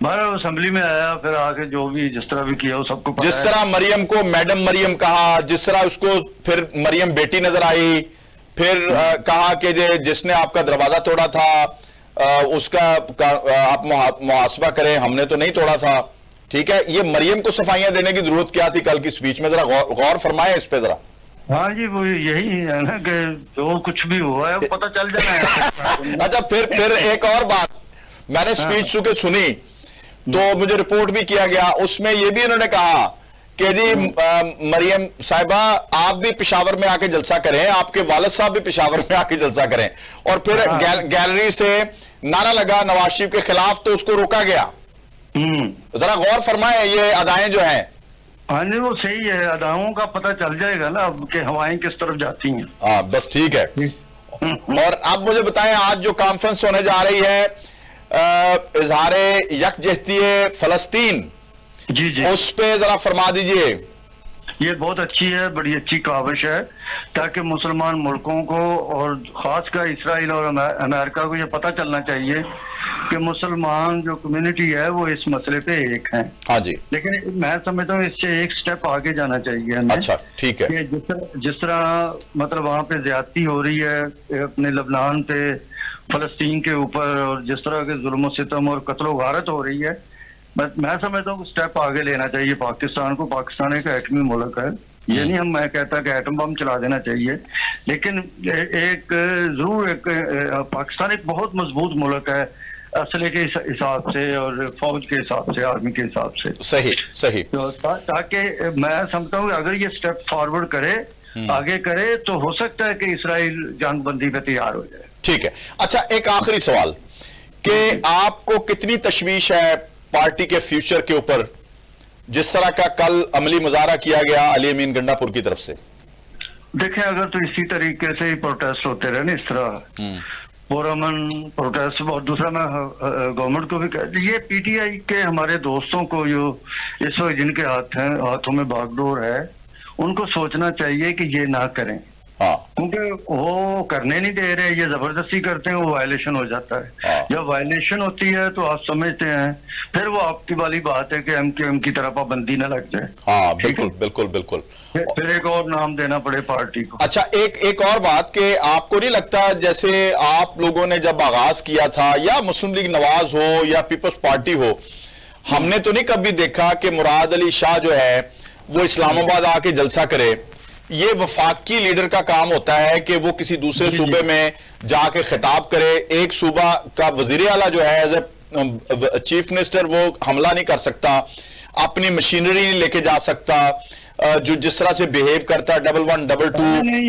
असेंबली में आया, फिर आके जो भी जिस तरह भी किया वो सबको पता है। जिस तरह मरियम को मैडम मरियम कहा, जिस तरह उसको फिर मरियम बेटी नजर आई, फिर कहा कि जिसने आपका दरवाजा तोड़ा था उसका आप मुहासबा करें, हमने तो नहीं तोड़ा था। ठीक है, ये मरियम को सफाइयां देने की जरूरत क्या थी कल की स्पीच में? जरा गौर फरमाए इस पे जरा। हाँ जी, वो यही है ना कि जो कुछ भी हुआ है वो पता चल जाना है। अच्छा, फिर एक और बात, मैंने स्पीच सुनी तो मुझे रिपोर्ट भी किया गया, उसमें यह भी उन्होंने कहा कि जी मरियम साहिबा आप भी पेशावर में आके जलसा करें, आपके वालिद साहब भी पेशावर में आके जलसा करें, और फिर गैलरी से नारा लगा नवाज शरीफ के खिलाफ तो उसको रोका गया। जरा गौर फरमाए ये अदाएं जो हैं। हाँ जी, वो सही है, अदाओं का पता चल जाएगा ना कि हवाएं किस तरफ जाती हैं। हाँ बस ठीक है। और आप मुझे बताएं, आज जो कॉन्फ्रेंस होने जा रही है इजहारे यकजहती फलस्तीन, जी जी, उस पे जरा फरमा दीजिए। ये बहुत अच्छी है, बड़ी अच्छी काविश है ताकि मुसलमान मुल्कों को और खासकर इसराइल और अमेरिका को ये पता चलना चाहिए कि मुसलमान जो कम्युनिटी है वो इस मसले पे एक है। हाँ जी, लेकिन मैं समझता हूँ इससे एक स्टेप आगे जाना चाहिए हमें। अच्छा ठीक है। जिस तरह मतलब वहाँ पे ज्यादती हो रही है अपने लबनान पे फलस्तीन के ऊपर, और जिस तरह के जुल्म सितम और कत्ल गारत हो रही है, मैं समझता हूँ स्टेप आगे लेना चाहिए पाकिस्तान को। पाकिस्तान एक एटमी मुल्क है, ये नहीं मैं कहता कि एटम बम चला देना चाहिए, लेकिन एक जरूर एक पाकिस्तान एक बहुत मजबूत मुल्क है असले के हिसाब से और फौज के हिसाब से, आर्मी के हिसाब से। सही सही। तो ताकि मैं समझता हूँ अगर ये स्टेप फॉरवर्ड करे, आगे करे, तो हो सकता है कि इसराइल जंगबंदी पे तैयार हो जाए। ठीक है। अच्छा, एक आखिरी सवाल कि आपको कितनी तशवीश है पार्टी के फ्यूचर के ऊपर, जिस तरह का कल अमली मुजाहरा किया गया अली अमीन गंडापुर की तरफ से? देखें, अगर तो इसी तरीके से ही प्रोटेस्ट होते रहे ना इस तरह पुरअमन प्रोटेस्ट, और दूसरा मैं गवर्नमेंट को भी ये पीटीआई के हमारे दोस्तों को जो इस वक्त जिनके हाथों में बागडोर है, उनको सोचना चाहिए कि ये ना करें। हाँ। क्योंकि वो करने नहीं दे रहे, ये जबरदस्ती करते हैं, वो वायलेशन हो जाता है। हाँ। जब वायलेशन होती है तो आप समझते हैं, फिर वो आपकी वाली बात है कि एमकेएम की तरह पाबंदी ना लग जाए। हाँ, बिल्कुल बिल्कुल बिल्कुल। फिर एक और नाम देना पड़े पार्टी को। अच्छा, एक और बात कि आपको नहीं लगता जैसे आप लोगों ने जब आगाज किया था, या मुस्लिम लीग नवाज हो या पीपल्स पार्टी हो, हमने तो नहीं कभी देखा कि मुराद अली शाह जो है वो इस्लामाबाद आके जलसा करे। ये वफाकी लीडर का काम होता है कि वो किसी दूसरे सूबे में जाके खिताब करे। एक सूबा का वजीर आला जो है एज ए चीफ मिनिस्टर वो हमला नहीं कर सकता, अपनी मशीनरी नहीं लेके जा सकता, जो जिस तरह से बिहेव करता है 11 22। नहीं,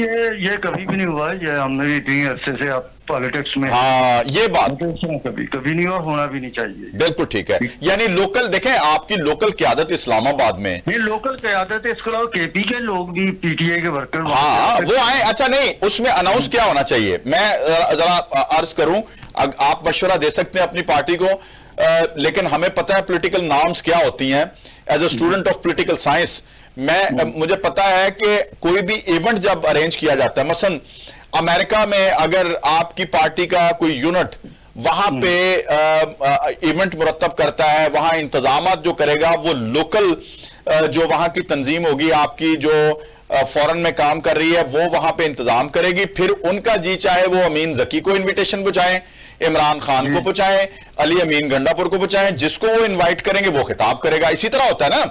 ये कभी भी नहीं हुआ है। ये हमने इतनी अरसे से आप पॉलिटिक्स में। हाँ, ये बात कभी नहीं और होना भी नहीं चाहिए। बिल्कुल ठीक है। यानी लोकल देखें, आपकी लोकल क़यादत इस्लामाबाद में नहीं, लोकल क़यादत है, इसके अलावा केपी के लोग भी, पीटीआई के वर्कर, हाँ वो आए। अच्छा, नहीं, उसमें अनाउंस क्या होना चाहिए? मैं जरा अर्ज करूं, आप मशवरा दे सकते हैं अपनी पार्टी को, लेकिन हमें पता है पॉलिटिकल नॉर्म्स क्या होती हैं। As a student of political science मुझे पता है कि कोई भी इवेंट जब अरेंज किया जाता है, मसलन अमेरिका में अगर आपकी पार्टी का कोई यूनिट वहां पे इवेंट मुरतब करता है, वहां इंतजामात जो करेगा वो लोकल जो वहां की तंजीम होगी, आपकी जो फॉरेन में काम कर रही है, वो वहां पे इंतजाम करेगी। फिर उनका जी चाहे वो अमीन जकी को इनविटेशन पहुंचाएं, इमरान खान को पहुंचाएं, अली अमीन गंडापुर को पहुंचाएं, जिसको वो इनवाइट करेंगे वो खिताब करेगा। इसी तरह होता है ना।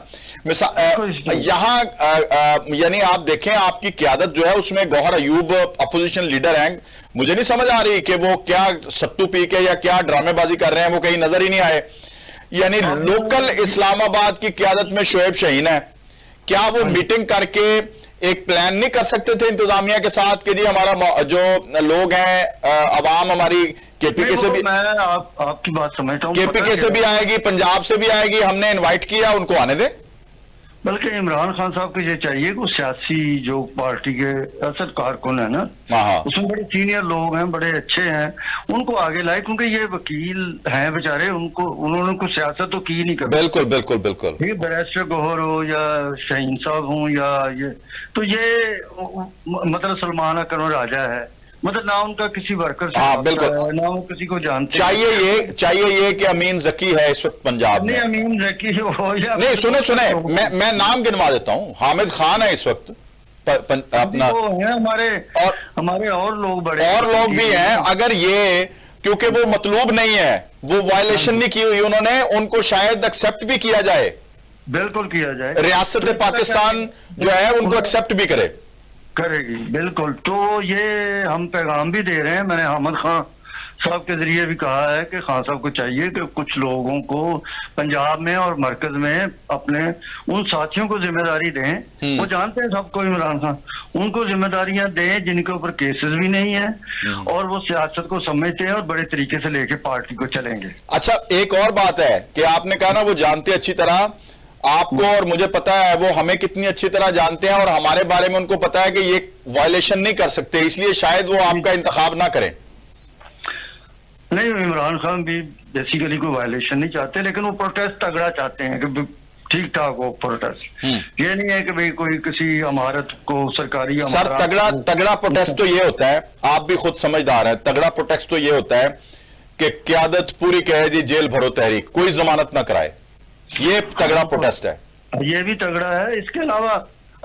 यहां यानी आप देखें, आपकी क्यादत जो है उसमें गौहर अयूब अपोजिशन लीडर हैं। मुझे नहीं समझ आ रही कि वो क्या सत्तू पी के या क्या ड्रामेबाजी कर रहे हैं, वो कहीं नजर ही नहीं आए। यानी लोकल इस्लामाबाद की क्यादत में शोएब शाहीन है, क्या वो मीटिंग करके एक प्लान नहीं कर सकते थे इंतजामिया के साथ कि जी हमारा जो लोग हैं अवाम हमारी केपीके से भी, मैं आपकी बात समझता हूँ, केपीके से भी आएगी, पंजाब से भी आएगी, हमने इनवाइट किया, उनको आने दे। बल्कि इमरान खान साहब को ये चाहिए कि सियासी जो पार्टी के असल कारकुन है ना, उसमें बड़े सीनियर लोग हैं, बड़े अच्छे हैं, उनको आगे लाए, क्योंकि ये वकील हैं बेचारे, उन्होंने कुछ सियासत तो की नहीं कभी। बिल्कुल बिल्कुल बिल्कुल। ये बैरिस्टर गौहर हो या शाहीन साहब हो या ये, तो ये मतलब सलमान अकरम राजा है, मतलब ना उनका किसी वर्कर से, हाँ बिल्कुल, ना वो किसी को जानते। चाहिए ये कि अमीन जकी है इस वक्त पंजाब में। अमीन जकी हो या नहीं, सुने मैं नाम गिनवा देता हूँ। हामिद खान है इस वक्त अपना, हमारे और लोग भी हैं। अगर ये, क्योंकि वो मतलूब नहीं है, वो वायलेशन नहीं की हुई उन्होंने, उनको शायद एक्सेप्ट भी किया जाए। बिल्कुल किया जाए, रियासत पाकिस्तान जो है उनको एक्सेप्ट भी करेगी, बिल्कुल। तो ये हम पैगाम भी दे रहे हैं। मैंने अहमद खान साहब के जरिए भी कहा है कि खान साहब को चाहिए कि कुछ लोगों को पंजाब में और मरकज में अपने उन साथियों को जिम्मेदारी दें। वो जानते हैं सबको, इमरान खान, उनको जिम्मेदारियां दें जिनके ऊपर केसेस भी नहीं है और वो सियासत को समझते हैं और बड़े तरीके से लेके पार्टी को चलेंगे। अच्छा, एक और बात है कि आपने कहा ना वो जानते अच्छी तरह, आपको और मुझे पता है वो हमें कितनी अच्छी तरह जानते हैं, और हमारे बारे में उनको पता है कि ये वायलेशन नहीं कर सकते, इसलिए शायद वो आपका इंतखाब ना करें। नहीं, इमरान खान भी बेसिकली कोई वायलेशन नहीं चाहते, लेकिन वो प्रोटेस्ट तगड़ा चाहते हैं कि ठीक ठाक हो प्रोटेस्ट। ये नहीं है कि भाई कोई किसी इमारत को सरकारी सर, तगड़ा प्रोटेस्ट तो ये होता है, आप भी खुद समझदार हैं, तगड़ा प्रोटेस्ट तो ये होता है कि क्यादत पूरी कहे जी जेल भरो तहरीक, कोई जमानत ना कराए, ये तगड़ा प्रोटेस्ट है। ये भी तगड़ा है। इसके अलावा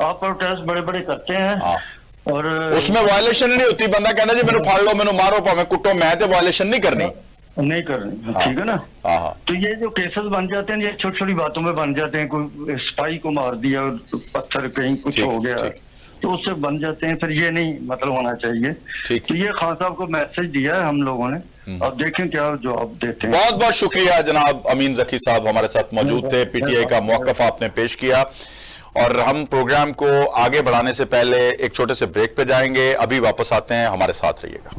आप प्रोटेस्ट बड़े बड़े करते हैं और उसमें वायलेशन नहीं होती, बंदा कहना जी मैंने फाड़ लो, मैंने मारो, मैं कुटो, मैं तो वायलेशन नहीं करनी, ठीक है ना। तो ये जो केसेस बन जाते हैं, ये छोटी छोटी बातों में बन जाते हैं, कोई स्पाई को मार दिया, पत्थर कहीं कुछ हो गया, तो उससे बन जाते हैं, फिर ये नहीं मतलब होना चाहिए। तो ये खान साहब को मैसेज दिया है हम लोगों ने, अब देखें क्या जवाब देते हैं। बहुत बहुत शुक्रिया जनाब अमीन जकी साहब, हमारे साथ मौजूद थे। पीटीआई का मौक़िफ़ आपने पेश किया और हम प्रोग्राम को आगे बढ़ाने से पहले एक छोटे से ब्रेक पे जाएंगे। अभी वापस आते हैं, हमारे साथ रहिएगा।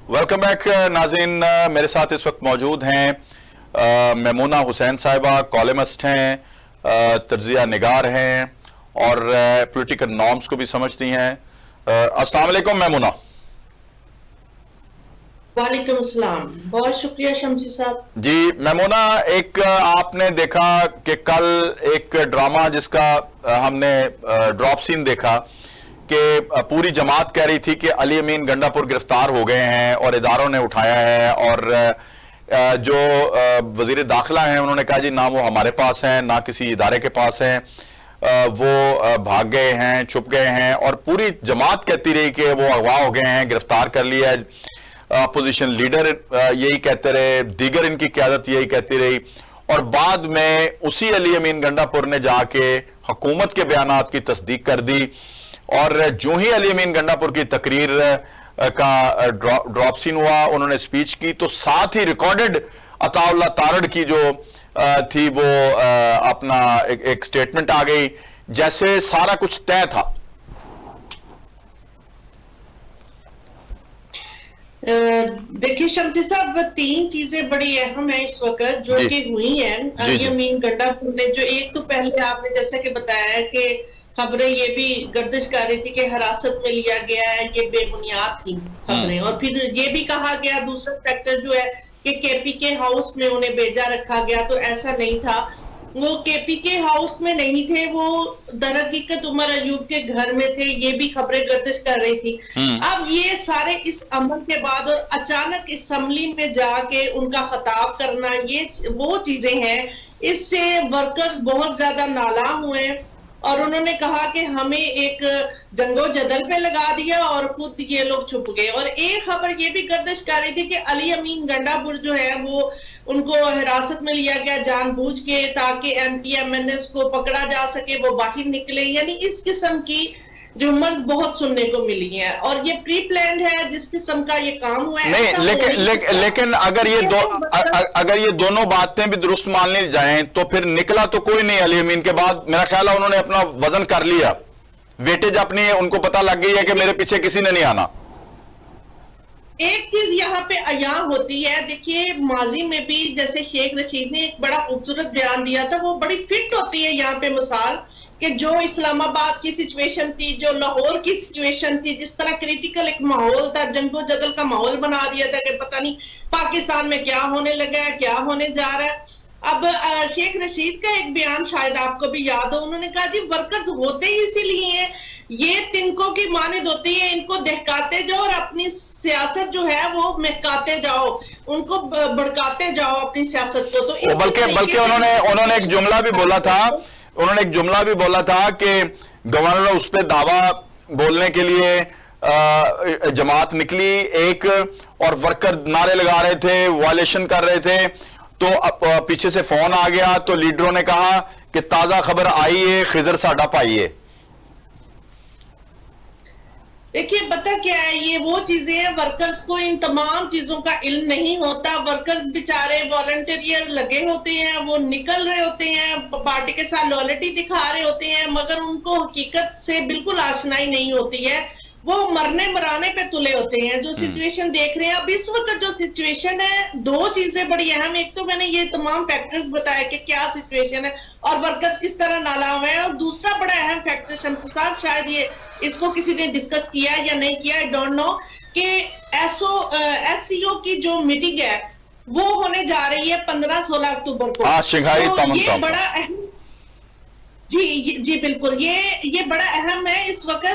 वेलकम बैक नाज़रीन, मेरे साथ इस वक्त मौजूद हैं मेमूना हुसैन साहिबा, कॉलमिस्ट हैं, तज्ज़िया निगार हैं और पॉलिटिकल नॉर्म्स को भी समझती हैं। अस्सलाम वालेकुम मेमूना। वालेकुम अस्सलाम, बहुत शुक्रिया शम्सी साहब। जी मेमूना, एक आपने देखा कि कल एक ड्रामा जिसका हमने ड्रॉप सीन देखा कि पूरी जमात कह रही थी कि अली अमीन गंडापुर गिरफ्तार हो गए हैं और इदारों ने उठाया है, और जो वजीर दाखिला हैं उन्होंने कहा जी ना वो हमारे पास हैं ना किसी इदारे के पास हैं, वो भाग गए हैं, छुप गए हैं, और पूरी जमात कहती रही कि वो अगवा हो गए हैं, गिरफ्तार कर लिया है। अपोजिशन लीडर यही कहते रहे, दीगर इनकी क़यादत यही कहती रही, और बाद में उसी अली अमीन गंडापुर ने जाके हुकूमत के बयानात की तस्दीक कर दी। और जो ही अली अमीन गंडापुर की तकरीर का ड्रॉप सीन हुआ, उन्होंने स्पीच की, तो साथ ही रिकॉर्डेड अताउल्लाह तारड़ की जो थी वो अपना एक स्टेटमेंट आ गई, जैसे सारा कुछ तय था। देखिए शम्सी साहब, तीन चीजें बड़ी अहम है इस वक्त जो कि हुई हैं अली अमीन गंडापुर ने। जो एक तो पहले आपने जैसे कि बताया कि खबरें ये भी गर्दिश कर रही थी कि हिरासत में लिया गया है, ये बेबुनियाद थी खबरें। और फिर ये भी कहा गया, दूसरा फैक्टर जो है कि केपीके हाउस में उन्हें भेजा रखा गया, तो ऐसा नहीं था। वो केपीके हाउस में नहीं थे, वो दरहकीकत उमर अयूब के घर में थे, ये भी खबरें गर्दिश कर रही थी। अब ये सारे इस अमल के बाद और अचानक असम्बली में जाके उनका खिताब करना, ये वो चीजें हैं, इससे वर्कर्स बहुत ज्यादा नाला हुए। और उन्होंने कहा कि हमें एक जंगो जदल पे लगा दिया और खुद ये लोग छुप गए। और एक खबर ये भी गर्दिश कर रही थी कि अली अमीन गंडापुर जो है वो उनको हिरासत में लिया गया जानबूझ के, ताकि MPMNS को पकड़ा जा सके, वो बाहर निकले। यानी इस किस्म की रूमर्स बहुत सुनने को मिली हैं, और ये प्री प्लान है जिस किस्म का ये काम हुआ है। नहीं, लेकिन अगर ये दोनों बातें भी दुरुस्त मान ली जाएं तो फिर निकला तो कोई नहीं अली अमीन के बाद। मेरा ख्याल है उन्होंने अपना वजन कर लिया, वेटेज अपनी है, उनको पता लग गई है कि मेरे पीछे किसी ने नहीं आना। एक चीज यहाँ पे अयां होती है, देखिए माजी में भी जैसे शेख रशीद ने एक बड़ा खूबसूरत बयान दिया था, वो बड़ी फिट होती है यहाँ पे मिसाल कि जो इस्लामाबाद की सिचुएशन थी, जो लाहौर की सिचुएशन थी, जिस तरह क्रिटिकल एक माहौल था, जंगो जदल का माहौल बना दिया था कि पता नहीं पाकिस्तान में क्या होने लगा है, क्या होने जा रहा है। अब शेख रशीद का एक बयान शायद आपको भी याद हो, उन्होंने कहा जी वर्कर्स होते ही इसीलिए हैं, ये तिनकों की मानद होती है, इनको दहकाते जाओ और अपनी सियासत जो है वो महकाते जाओ, उनको भड़काते जाओ अपनी सियासत को। तो बल्कि उन्होंने एक जुमला भी बोला था, कि गवर्नर उस पर दावा बोलने के लिए जमात निकली एक, और वर्कर नारे लगा रहे थे, वायलेशन कर रहे थे, तो पीछे से फोन आ गया, तो लीडरों ने कहा कि ताजा खबर आई है, खिजर साडा पाइए। देखिए पता क्या है, ये वो चीजें हैं, वर्कर्स को इन तमाम चीजों का इल्म नहीं होता। वर्कर्स बेचारे वॉलंटियर लगे होते हैं, वो निकल रहे होते हैं, पार्टी के साथ लॉयल्टी दिखा रहे होते हैं, मगर उनको हकीकत से बिल्कुल आशनाई नहीं होती है। वो मरने मराने पे तुले होते हैं। जो सिचुएशन देख रहे हैं अब इस वक्त, जो सिचुएशन है, दो चीजें बड़ी अहम। एक तो मैंने ये तमाम फैक्टर्स बताया कि क्या सिचुएशन है और वर्कर्स किस तरह नाला हुए हैं, और दूसरा बड़ा अहम फैक्टर शम्सी साहब, शायद ये इसको किसी ने डिस्कस किया या नहीं किया, आई डोंट नो, कि SCO की जो मीटिंग है वो होने जा रही है 15-16 अक्टूबर को। तो ये बड़ा अहम, जी बिल्कुल, ये बड़ा अहम है इस वक्त।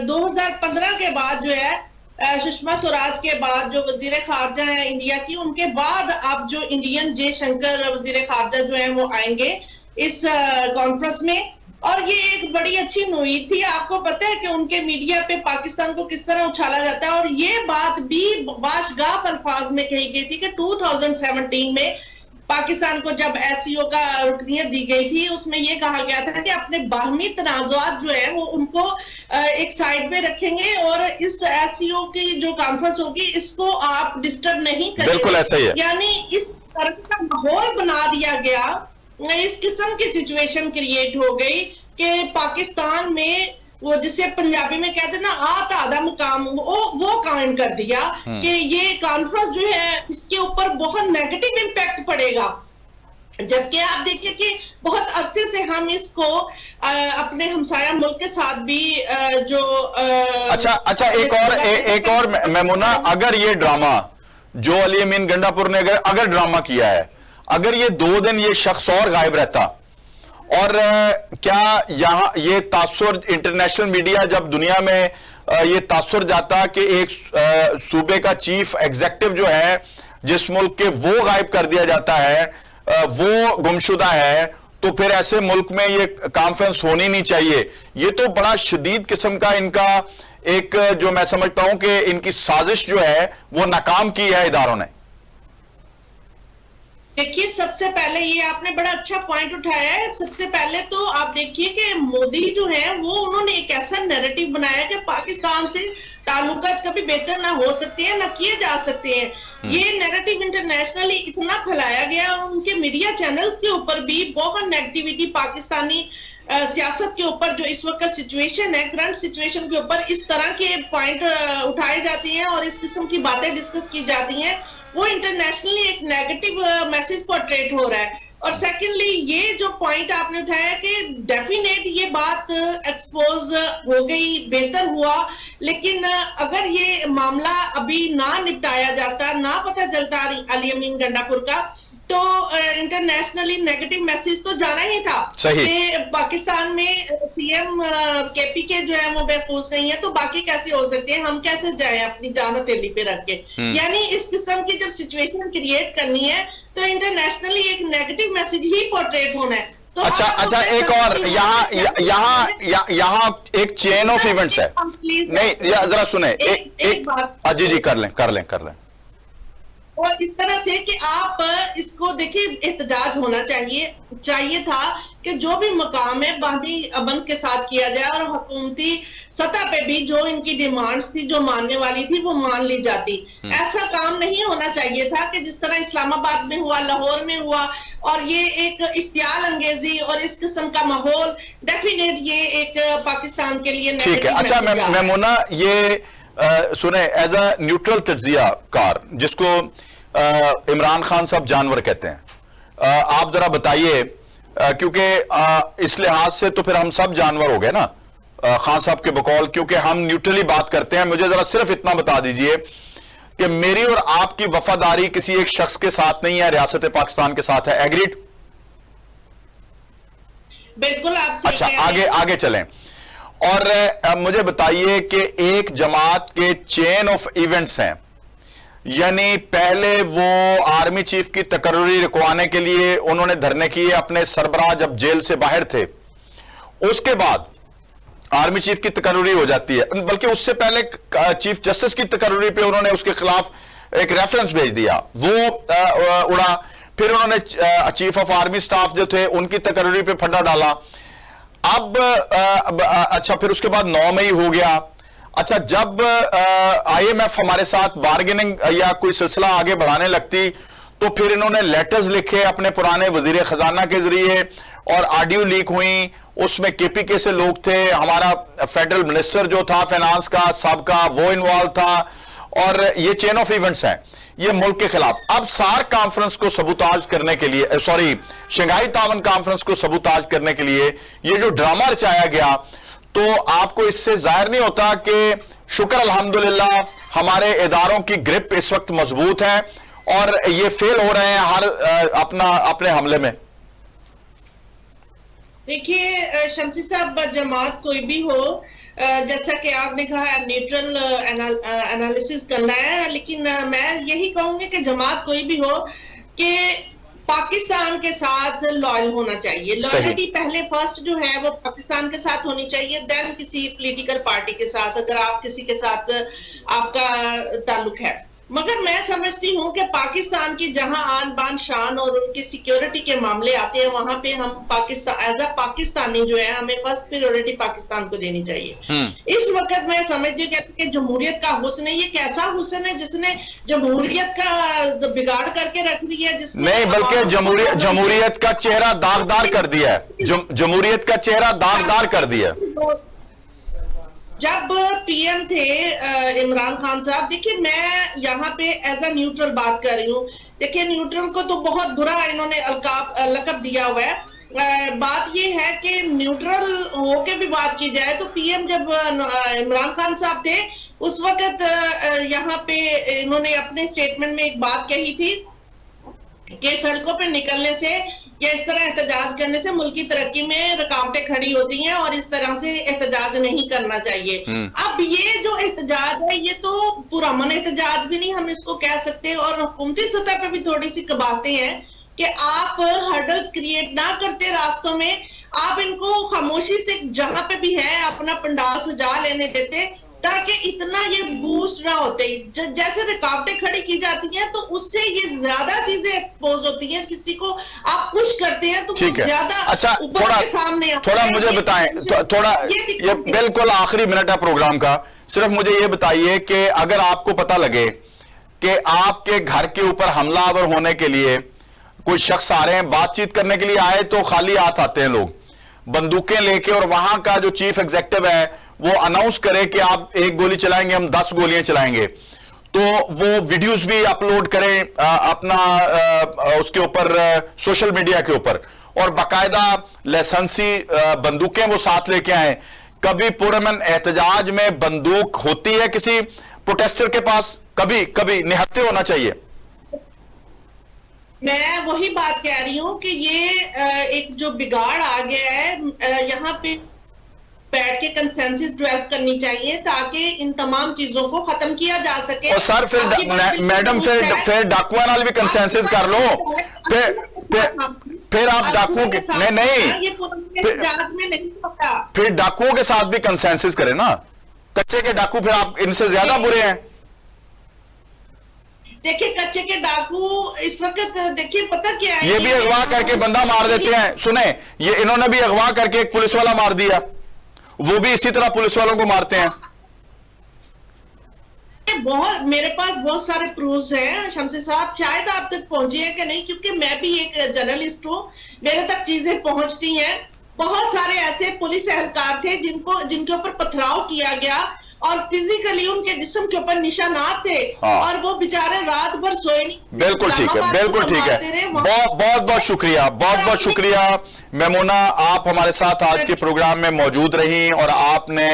2015 के बाद जो है सुषमा स्वराज के बाद जो वजीर खारजा है इंडिया की, उनके बाद अब जो इंडियन जयशंकर वजीर खारजा जो है वो आएंगे इस कॉन्फ्रेंस में। और ये एक बड़ी अच्छी नुईद थी। आपको पता है कि उनके मीडिया पे पाकिस्तान को किस तरह उछाला जाता है, और ये बात भी बाशगाफ अल्फाज में कही गई थी कि 2017 में पाकिस्तान को जब एससीओ का रुकनियत दी गई थी, उसमें यह कहा गया था कि अपने बाहमी तनाज़ुआत जो है वो उनको एक साइड पे रखेंगे और इस एससीओ की जो कॉन्फ्रेंस होगी इसको आप डिस्टर्ब नहीं करेंगे। बिल्कुल ऐसा ही है। यानी इस तरह का माहौल बना दिया गया, इस किस्म की सिचुएशन क्रिएट हो गई कि पाकिस्तान में वो जिसे पंजाबी में कहते हैं ना आता आधा मुकाम, वो कायम कर दिया कि ये कॉन्फ्रेंस जो है इसके ऊपर बहुत नेगेटिव इंपैक्ट पड़ेगा। जबकि आप देखिए कि बहुत अरसे से हम इसको अपने हमसाया मुल्क के साथ भी जो अच्छा एक और मैमुना, अगर ये ड्रामा जो अली अमीन गंडापुर ने अगर ड्रामा किया है, अगर ये 2 दिन ये शख्स और गायब रहता, और क्या यहां ये तासुर इंटरनेशनल मीडिया जब दुनिया में ये तासुर जाता कि एक सूबे का चीफ एग्जीक्यूटिव जो है जिस मुल्क के वो गायब कर दिया जाता है, वो गुमशुदा है, तो फिर ऐसे मुल्क में ये कॉन्फ्रेंस होनी नहीं चाहिए। ये तो बड़ा शदीद किस्म का इनका एक जो मैं समझता हूं कि इनकी साजिश जो है वो नाकाम की है इदारों ने। देखिए, सबसे पहले ये आपने बड़ा अच्छा पॉइंट उठाया है। सबसे पहले तो आप देखिए कि मोदी जो है वो उन्होंने एक ऐसा नैरेटिव बनाया कि पाकिस्तान से ताल्लुकात कभी बेहतर ना हो सकते हैं ना किए जा सकते हैं। ये नैरेटिव इंटरनेशनली इतना फैलाया गया, उनके मीडिया चैनल्स के ऊपर भी बहुत नेगेटिविटी पाकिस्तानी सियासत के ऊपर जो इस वक्त सिचुएशन है, करंट सिचुएशन के ऊपर इस तरह के पॉइंट उठाए जाते हैं और इस किस्म की बातें डिस्कस की जाती हैं, वो इंटरनेशनली एक नेगेटिव मैसेज पोर्ट्रेट हो रहा है। और सेकेंडली ये जो पॉइंट आपने उठाया कि डेफिनेट ये बात एक्सपोज हो गई, बेहतर हुआ, लेकिन अगर ये मामला अभी ना निपटाया जाता, ना पता चलता अली अमीन गंडापुर का, तो इंटरनेशनली नेगेटिव मैसेज तो जाना ही था कि पाकिस्तान में सीएम केपी के जो है वो महफूज नहीं है, तो बाकी कैसे हो सकते हैं, हम कैसे जाएं अपनी जान हथेली पे रख के। यानी इस किस्म की जब सिचुएशन क्रिएट करनी है तो इंटरनेशनली एक नेगेटिव मैसेज ही पोर्ट्रेट होना है। तो अच्छा एक और यहाँ एक चेन ऑफ इवेंट्स है। नहीं, जरा सुने एक बात। जी कर लें। और इस तरह से कि आप इसको देखिए, एहतजाज होना चाहिए था कि जो भी मकाम है बाहमी अमन के साथ किया जाए और हुकूमती सतह पे भी जो इनकी डिमांड्स थी, जो मानने वाली थी, वो मान ली जाती। ऐसा काम नहीं होना चाहिए था कि जिस तरह इस्लामाबाद में हुआ, लाहौर में हुआ, और ये एक इश्तियाल अंगेजी और इस किस्म का माहौल डेफिनेट ये एक पाकिस्तान के लिए ठीक है। अच्छा मैमुना, ये सुने, एज अ न्यूट्रल तज्जिया कार जिसको इमरान खान साहब जानवर कहते हैं, आप जरा बताइए, क्योंकि इस लिहाज से तो फिर हम सब जानवर हो गए ना खान साहब के बकौल, क्योंकि हम न्यूट्रली बात करते हैं। मुझे जरा सिर्फ इतना बता दीजिए कि मेरी और आपकी वफादारी किसी एक शख्स के साथ नहीं है, रियासत पाकिस्तान के साथ है। एग्रीड? बिल्कुल। आप अच्छा, आगे चलें और मुझे बताइए कि एक जमात के चेन ऑफ इवेंट्स हैं, यानी पहले वो आर्मी चीफ की तकर्री रुकवाने के लिए उन्होंने धरने किए अपने सरबराह जब जेल से बाहर थे, उसके बाद आर्मी चीफ की तकर्री हो जाती है, बल्कि उससे पहले चीफ जस्टिस की तकर्री पे उन्होंने उसके खिलाफ एक रेफरेंस भेज दिया, वो उड़ा। फिर उन्होंने चीफ ऑफ आर्मी स्टाफ जो थे उनकी तकर्री पे फड्डा डाला। अब अच्छा, फिर उसके बाद 9 मई हो गया। अच्छा, जब IMF हमारे साथ बार्गेनिंग या कोई सिलसिला आगे बढ़ाने लगती तो फिर इन्होंने लेटर्स लिखे अपने पुराने वजीर खजाना के जरिए और ऑडियो लीक हुई, उसमें KPK से लोग थे, हमारा फेडरल मिनिस्टर जो था फाइनेंस का सबका वो इन्वॉल्व था, और ये चेन ऑफ इवेंट्स हैं ये मुल्क के खिलाफ। अब सार्क कॉन्फ्रेंस को सबूताज करने के लिए, शंघाई तावन कॉन्फ्रेंस को सबूताज करने के लिए ये जो ड्रामा रचाया गया, तो आपको इससे जाहिर नहीं होता कि शुक्र अल्हम्दुलिल्लाह हमारे इदारों की ग्रिप इस वक्त मजबूत है और ये फेल हो रहे हैं हर अपने हमले में? देखिए शमसी साहब, जमात कोई भी हो, जैसा कि आपने कहा न्यूट्रल एनालिसिस करना है, लेकिन मैं यही कहूंगी कि जमात कोई भी हो कि पाकिस्तान के साथ लॉयल होना चाहिए। लॉयल्टी पहले फर्स्ट जो है वो पाकिस्तान के साथ होनी चाहिए, देन किसी पॉलिटिकल पार्टी के साथ, अगर आप किसी के साथ आपका ताल्लुक है। मगर मैं समझती हूँ कि पाकिस्तान की जहां आन बान शान और उनके सिक्योरिटी के मामले आते हैं, वहां पे हम पाकिस्तान एज अ पाकिस्तानी जो है हमें फर्स्ट प्रायोरिटी पाकिस्तान को देनी चाहिए। इस वक्त मैं समझती हूँ कि जमहूरियत का हुस्न है, ये कैसा हुस्न है जिसने जमहूरियत का बिगाड़ करके रख दिया, जिसने नहीं बल्कि जमहूरियत का चेहरा दागदार कर दिया है, जमहूरियत का चेहरा दागदार कर दिया। जब पीएम थे इमरान खान साहब, देखिए मैं यहाँ पे एज अ न्यूट्रल बात कर रही हूँ। देखिए न्यूट्रल को तो बहुत बुरा इन्होंने लकब दिया हुआ है। बात ये है कि न्यूट्रल होके भी बात की जाए तो पीएम जब इमरान खान साहब थे उस वक्त यहाँ पे इन्होंने अपने स्टेटमेंट में एक बात कही थी कि सड़कों पे निकलने से या इस तरह एहतजाज करने से मुल्क की तरक्की में रुकावटें खड़ी होती हैं और इस तरह से एहतजाज नहीं करना चाहिए। अब ये जो एहतजाज है ये तो पुरअमन एहतजाज भी नहीं हम इसको कह सकते, और हुकूमती सतह पे भी थोड़ी सी कबातें हैं कि आप हर्डल्स क्रिएट ना करते रास्तों में, आप इनको खामोशी से जहां पे भी है अपना पंडाल सजा लेने देते ताकि इतना ये बूस्ट ना होते। जैसे रुकावटें खड़ी की जाती हैं तो उससे ये ज्यादा चीजें एक्सपोज होती हैं, किसी को आप पुश करते हैं तो ज्यादा अच्छा थोड़ा मुझे बताएं, थोड़ा ये बिल्कुल आखिरी मिनट है प्रोग्राम का, सिर्फ मुझे ये बताइए कि अगर आपको पता लगे कि आपके घर के ऊपर हमलावर होने के लिए कोई शख्स आ रहे हैं, बातचीत करने के लिए आए तो खाली हाथ आते हैं लोग बंदूकें लेके, और वहां का जो चीफ एग्जीक्यूटिव है वो अनाउंस करे कि आप एक गोली चलाएंगे हम 10 गोलियां चलाएंगे, तो वो वीडियोस भी अपलोड करें अपना उसके ऊपर सोशल मीडिया के ऊपर, और बाकायदा लाइसेंसी बंदूकें वो साथ लेके आए। कभी पुरअमन एहतजाज में बंदूक होती है किसी प्रोटेस्टर के पास? कभी कभी निहत्थे होना चाहिए। मैं वही बात कह रही हूं कि ये एक जो बिगाड़ आ गया है, यहाँ पे बैठ के कंसेंसस डेवलप करनी चाहिए ताकि इन तमाम चीजों को खत्म किया जा सके। और सर फिर मैडम फिर डाकुओं नाल भी कंसेंसस कर लो, फिर आप डाकुओं के नहीं फिर डाकुओं के साथ भी कंसेंसस करें ना, कच्चे के डाकू फिर आप इनसे ज्यादा बुरे हैं। देखिए कच्चे के डाकू इस वक्त देखिए पता क्या है, ये भी अगवा करके बंदा मार देते हैं। सुने, ये इन्होंने भी अगवा करके एक पुलिस वाला मार दिया, वो भी इसी तरह पुलिस वालों को मारते हैं। बहुत मेरे पास बहुत सारे प्रूफ्स हैं शमसी साहब, शायद आप तक पहुंची है कि नहीं, क्योंकि मैं भी एक जर्नलिस्ट हूं, मेरे तक चीजें पहुंचती हैं। बहुत सारे ऐसे पुलिस एहलकार थे जिनके ऊपर पथराव किया गया और फिजिकली उनके जिस्म के ऊपर निशानात थे। हाँ। और वो बेचारे रात भर सोए नहीं। बिल्कुल ठीक है, बिल्कुल ठीक है। बहुत बहुत शुक्रिया, बहुत बहुत शुक्रिया मेमूना, आप हमारे साथ आज के प्रोग्राम में मौजूद रही और आपने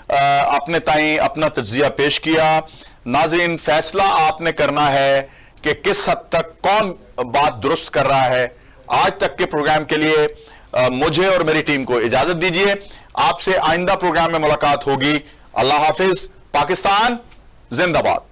अपने ताई अपना तज्जिया पेश किया। नाज़रीन, फैसला आपने करना है कि किस हद तक कौन बात दुरुस्त कर रहा है। आज तक के प्रोग्राम के लिए मुझे और मेरी टीम को इजाजत दीजिए। आपसे आइंदा प्रोग्राम में मुलाकात होगी। अल्लाह हाफिज। पाकिस्तान जिंदाबाद।